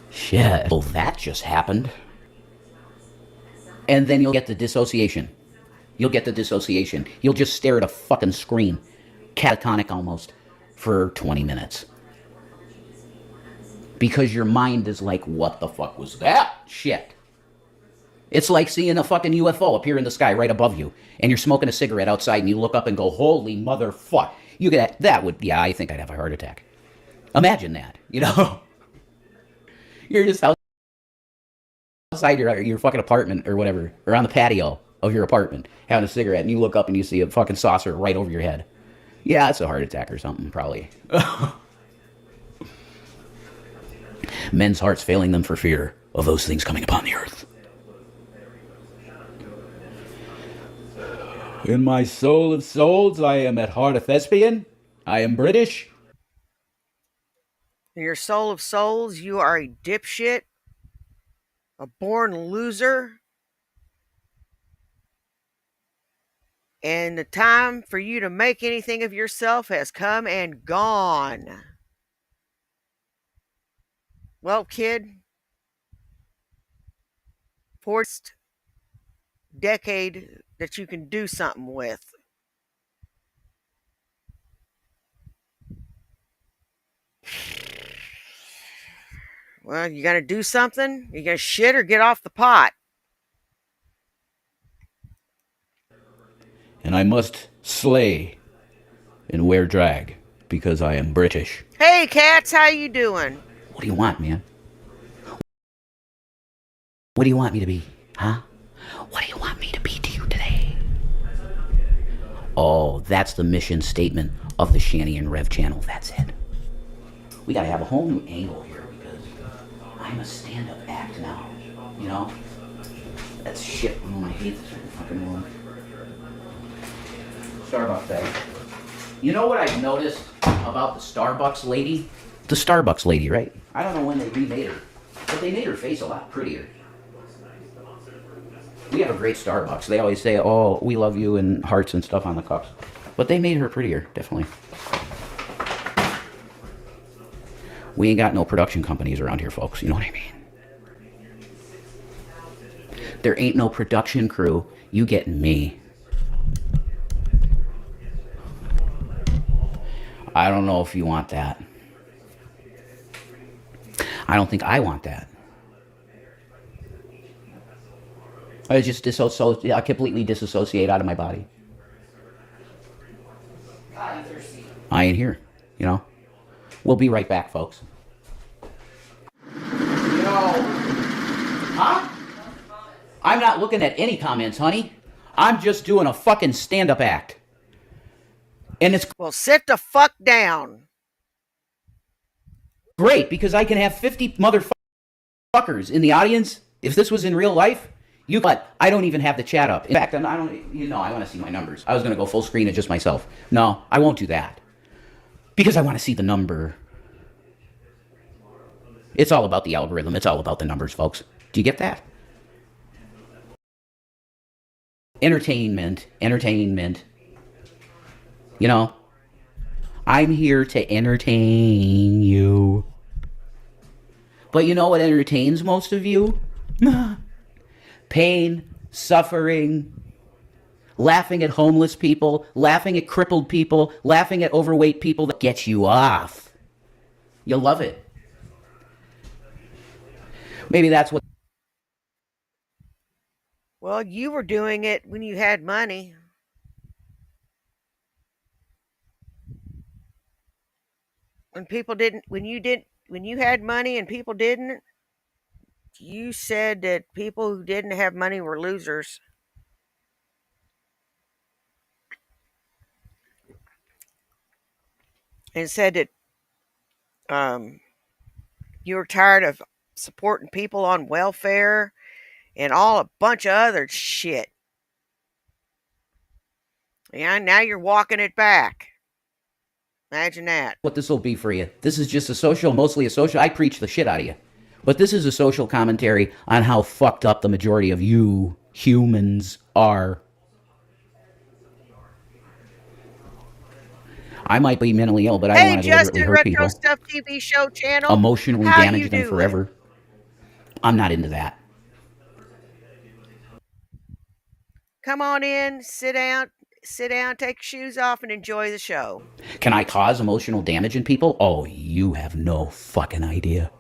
Shit. Well, that just happened. And then you'll get the dissociation. You'll just stare at a fucking screen, catatonic almost, for 20 minutes. Because your mind is like, what the fuck was that shit? It's like seeing a fucking UFO appear in the sky right above you, and you're smoking a cigarette outside, and you look up and go, holy motherfuck. You get that would, yeah, I think I'd have a heart attack. Imagine that, you know? You're just outside your fucking apartment or whatever, or on the patio of your apartment, having a cigarette, and you look up and you see a fucking saucer right over your head. Yeah, it's a heart attack or something, probably. Men's hearts failing them for fear of those things coming upon the earth. In my soul of souls, I am at heart a thespian. I am British. In your soul of souls, you are a dipshit, a born loser, and the time for you to make anything of yourself has come and gone. Well, kid, first decade that you can do something with. Well, you got to do something? You got to shit or get off the pot? And I must slay and wear drag because I am British. Hey, cats, how you doing? What do you want, man? What do you want me to be? Huh? What do you want me to be to you today? Oh, that's the mission statement of the Shanny and Rev channel. That's it. We gotta have a whole new angle here because I'm a stand-up act now. You know? That's shit room. I hate this fucking room. Starbucks bag. You know what I've noticed about the Starbucks lady? The Starbucks lady, right? I don't know when they remade her, but they made her face a lot prettier. We have a great Starbucks. They always say, oh, we love you, and hearts and stuff on the cups. But they made her prettier, definitely. We ain't got no production companies around here, folks. You know what I mean? There ain't no production crew. You get me. I don't know if you want that. I don't think I want that. I just I completely disassociate out of my body. I ain't here, you know. We'll be right back, folks. Huh? I'm not looking at any comments, honey. I'm just doing a fucking stand-up act. And it's Well, sit the fuck down. great because I can have 50 motherfuckers in the audience. If this was in real life, but I don't even have the chat up. In fact, I don't, you know, I want to see my numbers. I was going to go full screen of just myself. No, I won't do that. Because I want to see the number. It's all about the algorithm. It's all about the numbers, folks. Do you get that? Entertainment. You know, I'm here to entertain you. But you know what entertains most of you? Pain, suffering, laughing at homeless people, laughing at crippled people, laughing at overweight people that gets you off. You love it. Maybe that's what... Well, you were doing it when you had money. When people didn't, when you had money and people didn't, you said that people who didn't have money were losers. And said that you were tired of supporting people on welfare and all a bunch of other shit. Yeah, now you're walking it back. Imagine that. What this will be for you. This is just mostly a social. I preach the shit out of you. But this is a social commentary on how fucked up the majority of you humans are. I might be mentally ill, but I don't want to deliberately Justin, hurt Retro people. Stuff TV show channel. Emotionally How damage you them doing? forever. I'm not into that. Come on in, sit down, take your shoes off, and enjoy the show. Can I cause emotional damage in people? Oh, you have no fucking idea.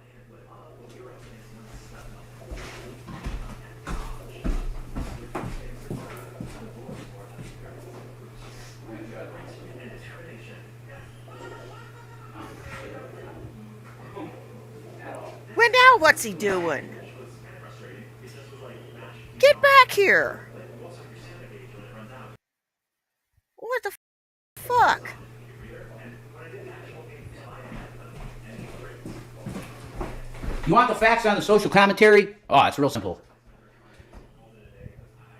Well, now what's he doing? Get back here. What the fuck? You want the facts on the social commentary? Oh, it's real simple.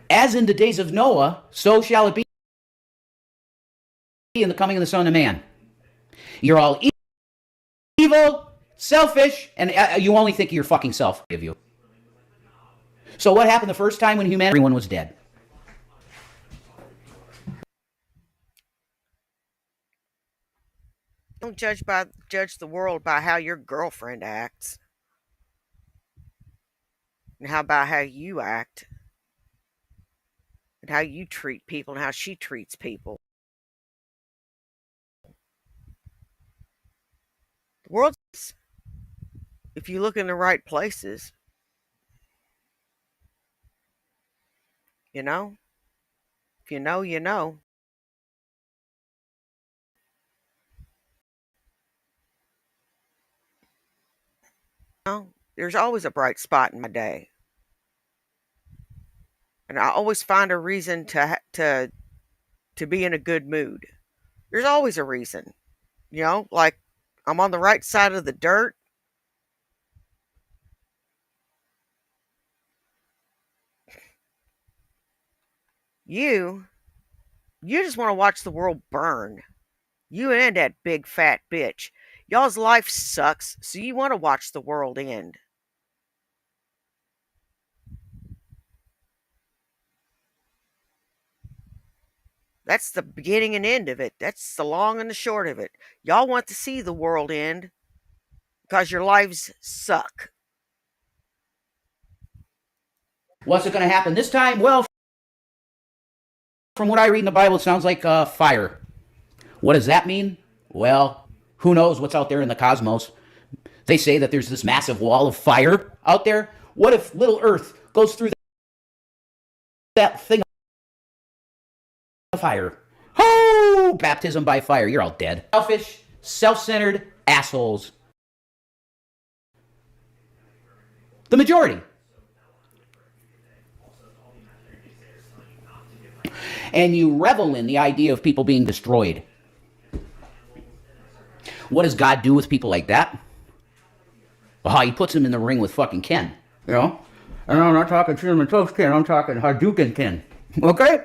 As in the days of Noah, so shall it be in the coming of the Son of Man. You're all evil, selfish, and you only think of your fucking self. Give you. So what happened the first time when everyone was dead? Don't judge the world by how your girlfriend acts. And how about how you act. And how you treat people and how she treats people. The if you look in the right places. You know? If you know, you know. There's always a bright spot in my day. And I always find a reason to be in a good mood. There's always a reason. Like I'm on the right side of the dirt. You you just want to watch the world burn. You and that big fat bitch. Y'all's life sucks, so you want to watch the world end. That's the beginning and end of it. That's the long and the short of it. Y'all want to see the world end because your lives suck. What's it going to happen this time? Well, from what I read in the Bible, it sounds like fire. What does that mean? Well, who knows what's out there in the cosmos? They say that there's this massive wall of fire out there. What if little Earth goes through that thing of fire? Oh, baptism by fire. You're all dead. Selfish, self-centered assholes. The majority. And you revel in the idea of people being destroyed. What does God do with people like that? Well, he puts them in the ring with fucking Ken. You know? And I'm not talking cinnamon toast Ken, I'm talking Hadouken Ken. Okay?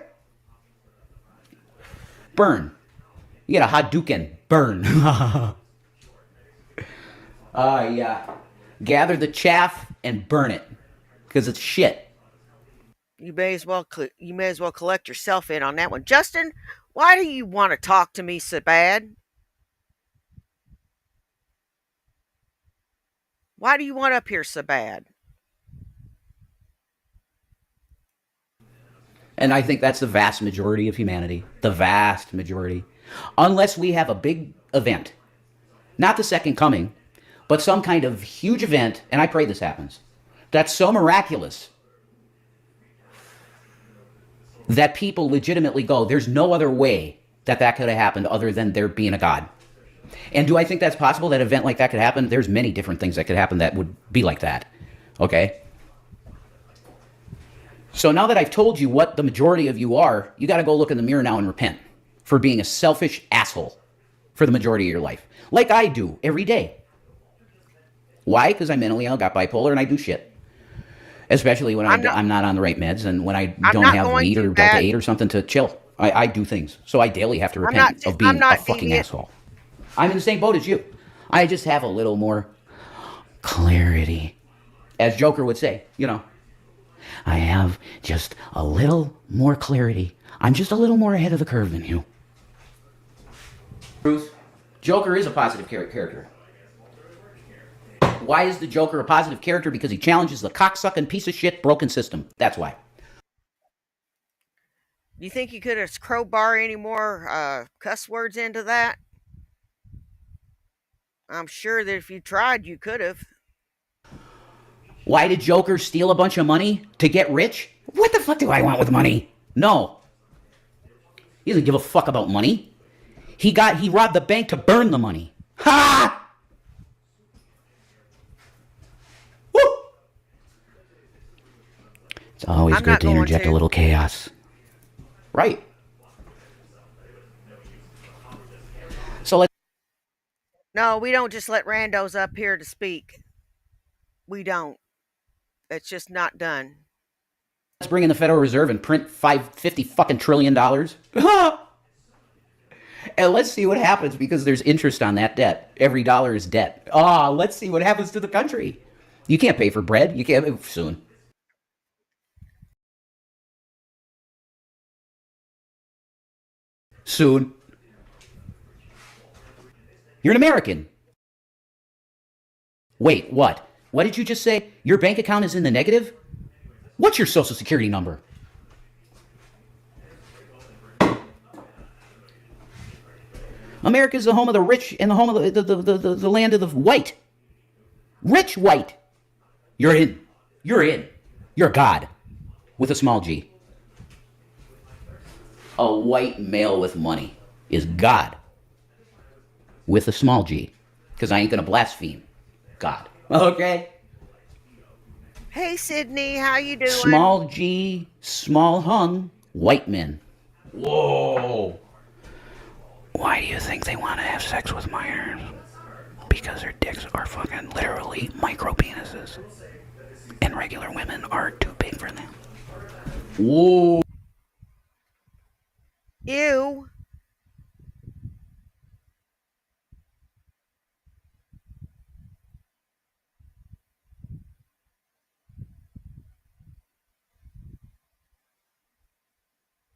Burn. You get a Hadouken. Burn. Yeah. Gather the chaff and burn it. Because it's shit. You may as well collect yourself in on that one. Justin, why do you want to talk to me so bad? Why do you want up here so bad? And I think that's the vast majority of humanity. The vast majority. Unless we have a big event. Not the second coming, but some kind of huge event, and I pray this happens, that's so miraculous that people legitimately go, there's no other way that could have happened other than there being a God. And do I think that's possible, that an event like that could happen? There's many different things that could happen that would be like that. Okay? So now that I've told you what the majority of you are, you got to go look in the mirror now and repent for being a selfish asshole for the majority of your life. Like I do every day. Why? Because I'm mentally ill, got bipolar, and I do shit. Especially when I'm not on the right meds and when I don't have weed or Delta 8 or something to chill. I do things. So I daily have to repent of being a fucking asshole. I'm in the same boat as you. I just have a little more clarity. As Joker would say, you know. I have just a little more clarity. I'm just a little more ahead of the curve than you. Truth. Joker is a positive character. Why is the Joker a positive character? Because he challenges the cocksucking piece of shit broken system. That's why. You think you could have crowbar any more cuss words into that? I'm sure that if you tried, you could have. Why did Joker steal a bunch of money to get rich? What the fuck do I want with money? No. He doesn't give a fuck about money. He robbed the bank to burn the money. Ha! Woo! It's always good to interject a little chaos. Right. So No, we don't just let randos up here to speak. We don't. It's just not done. Let's bring in the Federal Reserve and print $50 fucking trillion. And let's see what happens because there's interest on that debt. Every dollar is debt. Let's see what happens to the country. You can't pay for bread. You can't soon. Soon. You're an American. Wait, what? What did you just say? Your bank account is in the negative? What's your social security number? America is the home of the rich and the home of the land of the white. Rich white. You're in. You're in. You're God. With a small g. A white male with money is God. With a small g. Because I ain't going to blaspheme God. Okay? Hey, Sydney, how you doing? Small g, small hung, white men. Whoa. Why do you think they want to have sex with minors? Because their dicks are fucking literally micro penises. And regular women are too big for them. Whoa. Ew.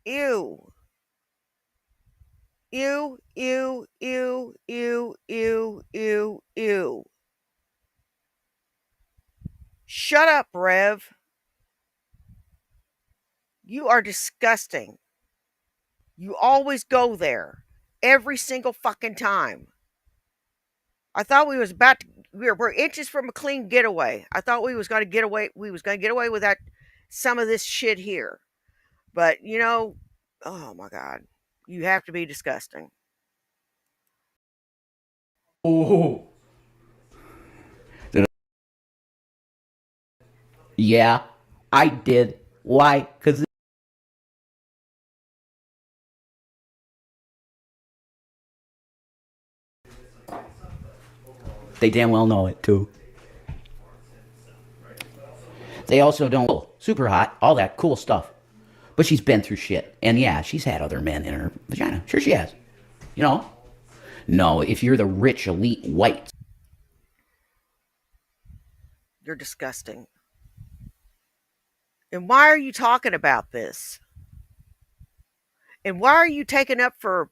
Ew. Ew, ew, ew, ew, ew, ew, ew. Shut up, Rev. You are disgusting. You always go there. Every single fucking time. I thought we was about to we're inches from a clean getaway. I thought we was gonna get away with that some of this shit here. But oh my god. You have to be disgusting. Oh. Yeah, I did. Why? Because they damn well know it, too. They also don't. Super hot, all that cool stuff. But she's been through shit. And yeah, she's had other men in her vagina. Sure she has. You know? No, if you're the rich, elite white. You're disgusting. And why are you talking about this? And why are you taking up for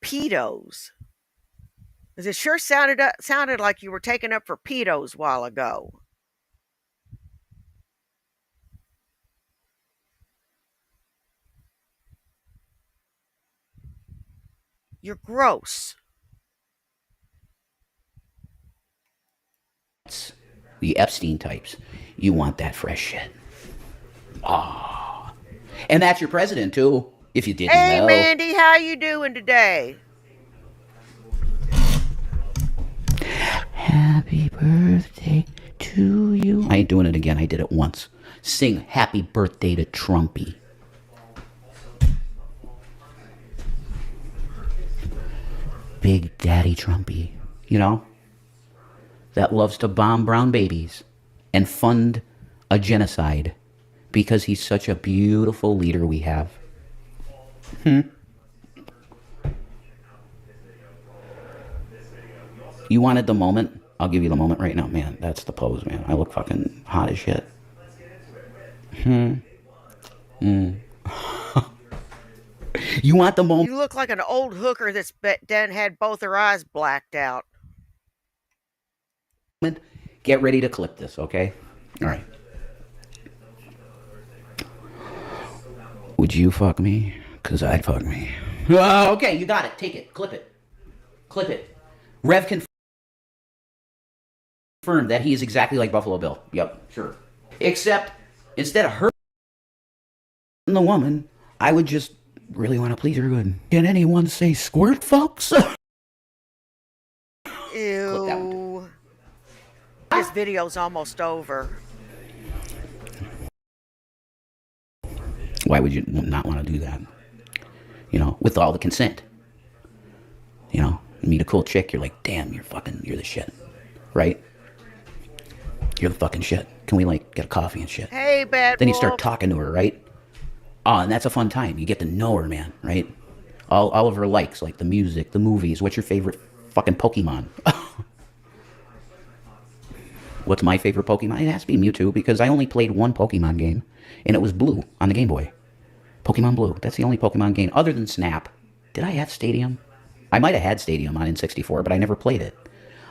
pedos? Because it sure sounded like you were taking up for pedos a while ago. You're gross. The Epstein types. You want that fresh shit. Ah. And that's your president, too, if you didn't Hey, know. Mandy, how you doing today? Happy birthday to you. I ain't doing it again. I did it once. Sing happy birthday to Trumpy. Big Daddy Trumpy, you know? That loves to bomb brown babies and fund a genocide because he's such a beautiful leader we have. You wanted the moment? I'll give you the moment right now. Man, that's the pose, man. I look fucking hot as shit. You want the moment? You look like an old hooker that's done had both her eyes blacked out. Get ready to clip this, okay? All right. Would you fuck me? Because I'd fuck me. Okay, you got it. Take it. Clip it. Clip it. Rev confirmed that he is exactly like Buffalo Bill. Yep, sure. Except, instead of hurting the woman, I would just really want to please her good. Can anyone say squirt, folks? Ew. This video's almost over. Why would you not want to do that? You know, with all the consent. You know, you meet a cool chick, you're like, damn, you're the shit. Right? You're the fucking shit. Can we, like, get a coffee and shit? Hey, bad Then you wolf. start talking to her, right? Oh, and that's a fun time. You get to know her, man, right? All of her likes, like the music, the movies. What's your favorite fucking Pokemon? What's my favorite Pokemon? It has to be Mewtwo, because I only played one Pokemon game, and it was Blue on the Game Boy. Pokemon Blue. That's the only Pokemon game, other than Snap. Did I have Stadium? I might have had Stadium on N64, but I never played it.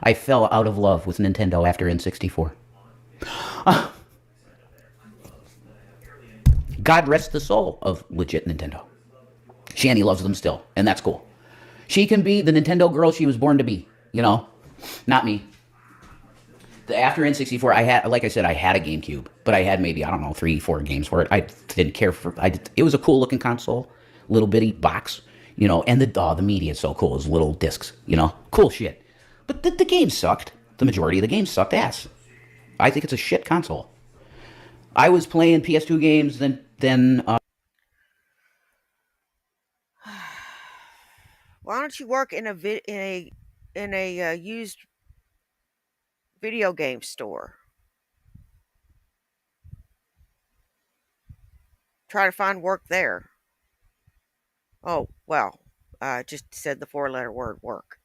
I fell out of love with Nintendo after N64. God rest the soul of legit Nintendo. Shani loves them still, and that's cool. She can be the Nintendo girl she was born to be, you know? Not me. After N64, I had, like I said, I had a GameCube, but I had maybe, I don't know, 3, 4 games for it. I didn't care for. It was a cool looking console, little bitty box, and the media is so cool. It was little discs, cool shit. But the games sucked. The majority of the games sucked ass. I think it's a shit console. I was playing PS2 games, then Why don't you work in a used video game store? Try to find work there. Oh, well, I just said the 4-letter word work.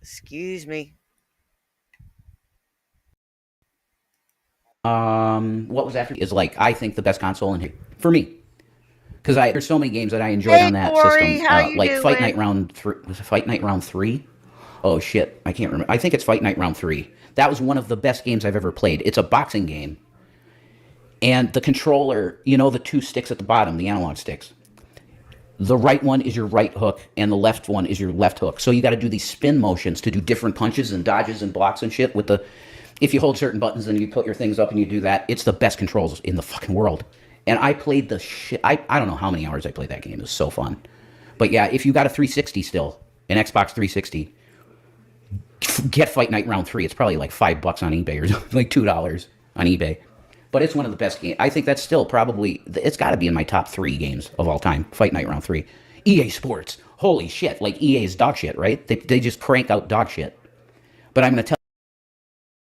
Excuse me. what was after is like I think the best console in here for me because I there's so many games that I enjoyed Hey, on that Corey, system. how you Like Fight Night doing? Round 3. Was it Fight Night Round 3? Oh shit, I can't remember. I think it's Fight Night Round 3. That was one of the best games I've ever played. It's a boxing game, and the controller, the two sticks at the bottom, the analog sticks. The right one is your right hook, and the left one is your left hook. So you got to do these spin motions to do different punches and dodges and blocks and shit with the. If you hold certain buttons and you put your things up and you do that, it's the best controls in the fucking world. And I played the shit. I don't know how many hours I played that game. It was so fun. But yeah, if you got a 360 still, an Xbox 360, get Fight Night Round 3. It's probably like $5 on eBay or like $2 on eBay. But it's one of the best games. I think that's still probably, it's got to be in my top 3 games of all time. Fight Night Round 3. EA Sports. Holy shit. Like EA's dog shit, right? They just crank out dog shit. But I'm going to tell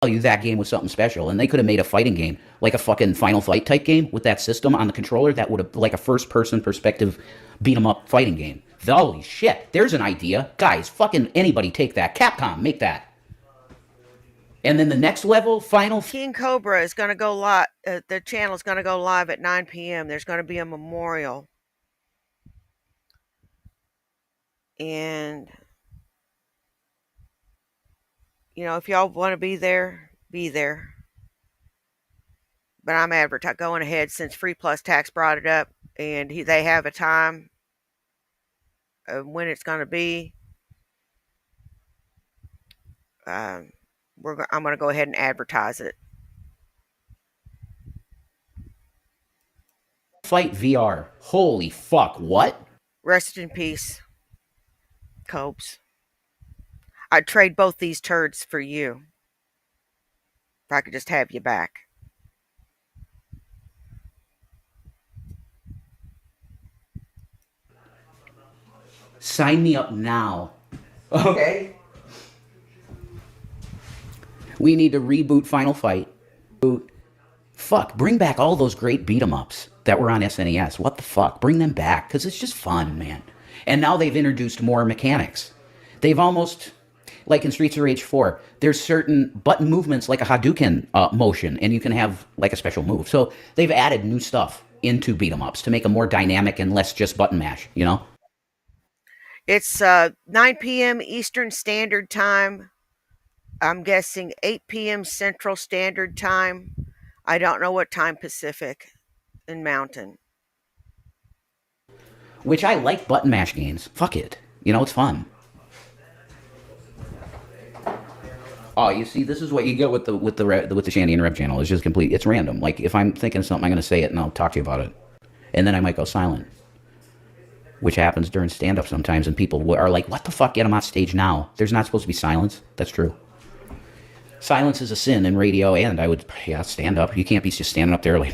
you that game was something special. And they could have made a fighting game, like a fucking Final Fight type game with that system on the controller. That would have, like a first person perspective beat 'em up fighting game. Holy shit. There's an idea. Guys, fucking anybody take that. Capcom, make that. And then the next level, Final. King Cobra is going to go live. The channel is going to go live at 9 p.m. There's going to be a memorial. And, if y'all want to be there, be there. But I'm going ahead since Free Plus Tax brought it up. And they have a time of when it's going to be. I'm going to go ahead and advertise it. Fight VR. Holy fuck, what? Rest in peace, Copes. I'd trade both these turds for you. If I could just have you back. Sign me up now. Okay? We need to reboot Final Fight. Fuck, bring back all those great beat 'em ups that were on SNES. What the fuck? Bring them back, because it's just fun, man. And now they've introduced more mechanics. They've almost, like in Streets of Rage 4, there's certain button movements like a Hadouken motion, and you can have like a special move. So they've added new stuff into beat 'em ups to make them more dynamic and less just button mash. It's 9 p.m. Eastern Standard Time. I'm guessing 8 p.m. Central Standard Time. I don't know what time Pacific and Mountain. Which I like button mash games. Fuck it. It's fun. Oh, you see, this is what you get with the Shandy and Rev channel. It's just complete. It's random. Like if I'm thinking of something, I'm going to say it and I'll talk to you about it, and then I might go silent, which happens during stand-up sometimes, and people are like, "What the fuck? Get them off stage now." There's not supposed to be silence. That's true. Silence is a sin in radio, and I would, stand up. You can't be just standing up there like,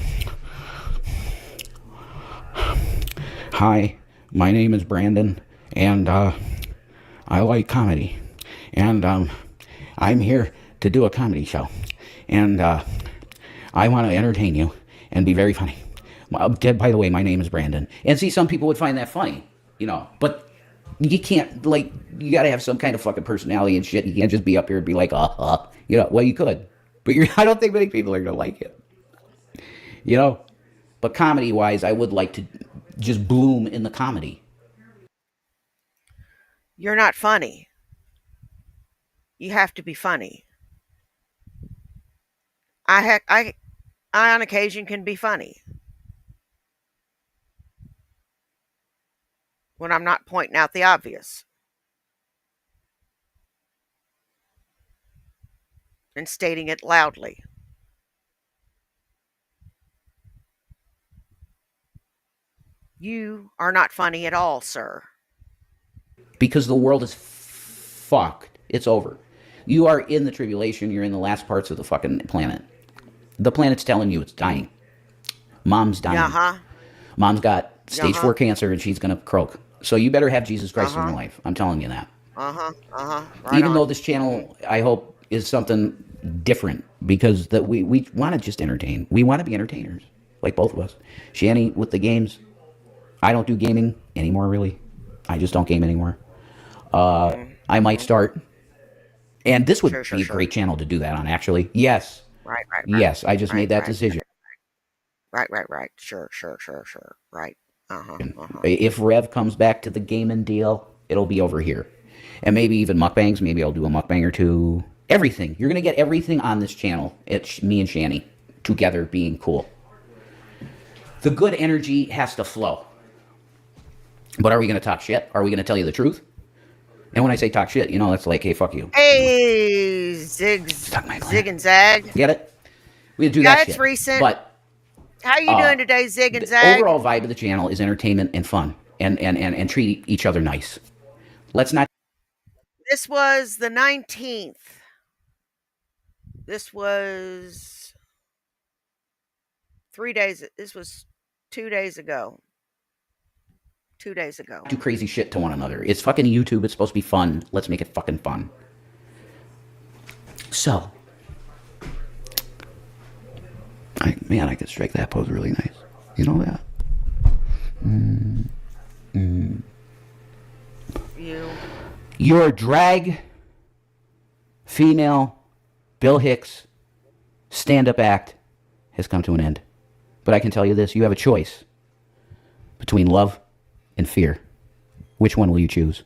"Hi, my name is Brandon, and I like comedy, and I'm here to do a comedy show, and I want to entertain you and be very funny. By the way, my name is Brandon." And see, some people would find that funny, but you can't, like, you got to have some kind of fucking personality and shit. You can't just be up here and be like, well, you could, but I don't think many people are going to like it. But comedy-wise, I would like to just bloom in the comedy. You're not funny. You have to be funny. I on occasion can be funny when I'm not pointing out the obvious. and stating it loudly. You are not funny at all, sir. Because the world is fucked. It's over. You are in the tribulation. You're in the last parts of the fucking planet. The planet's telling you it's dying. Mom's Yeah, dying. huh? Mom's got Yeah, stage huh? 4 cancer and she's going to croak. So you better have Jesus Uh Christ in your huh. life. I'm telling you that. Uh huh. Uh huh. Right Even though on. this Mm-hmm. channel, I hope, is something different because that we want to just entertain. We want to be entertainers, like both of us. Shanny with the games. I don't do gaming anymore, really. I just don't game anymore. I might Mm-hmm. start, and this Sure, would sure, be a sure. great channel to do that on, actually. Yes. Right, right, right. Yes, I just Right, made that right, decision. right, right, right. Sure, sure, sure, sure. Right. Uh huh. Uh huh. If Rev comes back to the gaming deal, it'll be over here. And maybe even mukbangs. Maybe I'll do a mukbang or two. Everything. You're going to get everything on this channel. It's me and Shanny together being cool. The good energy has to flow. But are we going to talk shit? Are we going to tell you the truth? And when I say talk shit, that's like, hey, fuck you. Hey, Stuck my zig plant. and zag. Get it? We do that Yeah, it's shit. recent. But How you doing today, zig and the zag? overall vibe of the channel is entertainment and fun and treat each other nice. Let's not. This was the 19th. This was 3 days. This was 2 days ago. 2 days ago. Do crazy shit to one another. It's fucking YouTube. It's supposed to be fun. Let's make it fucking fun. So, I could strike that pose really nice. You know that? You. Your drag female Bill Hicks stand-up act has come to an end. But I can tell you this: you have a choice between love and fear. Which one will you choose?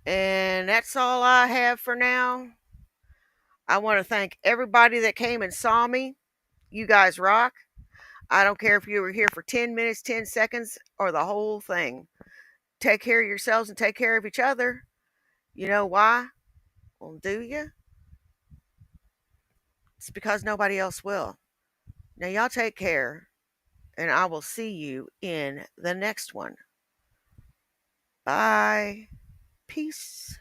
And that's all I have for now. I want to thank everybody that came and saw me. You guys rock. I don't care if you were here for 10 minutes, 10 seconds, or the whole thing. Take care of yourselves and take care of each other. You know why? Well, do you? It's because nobody else will. Now, y'all take care, and I will see you in the next one. Bye. Peace.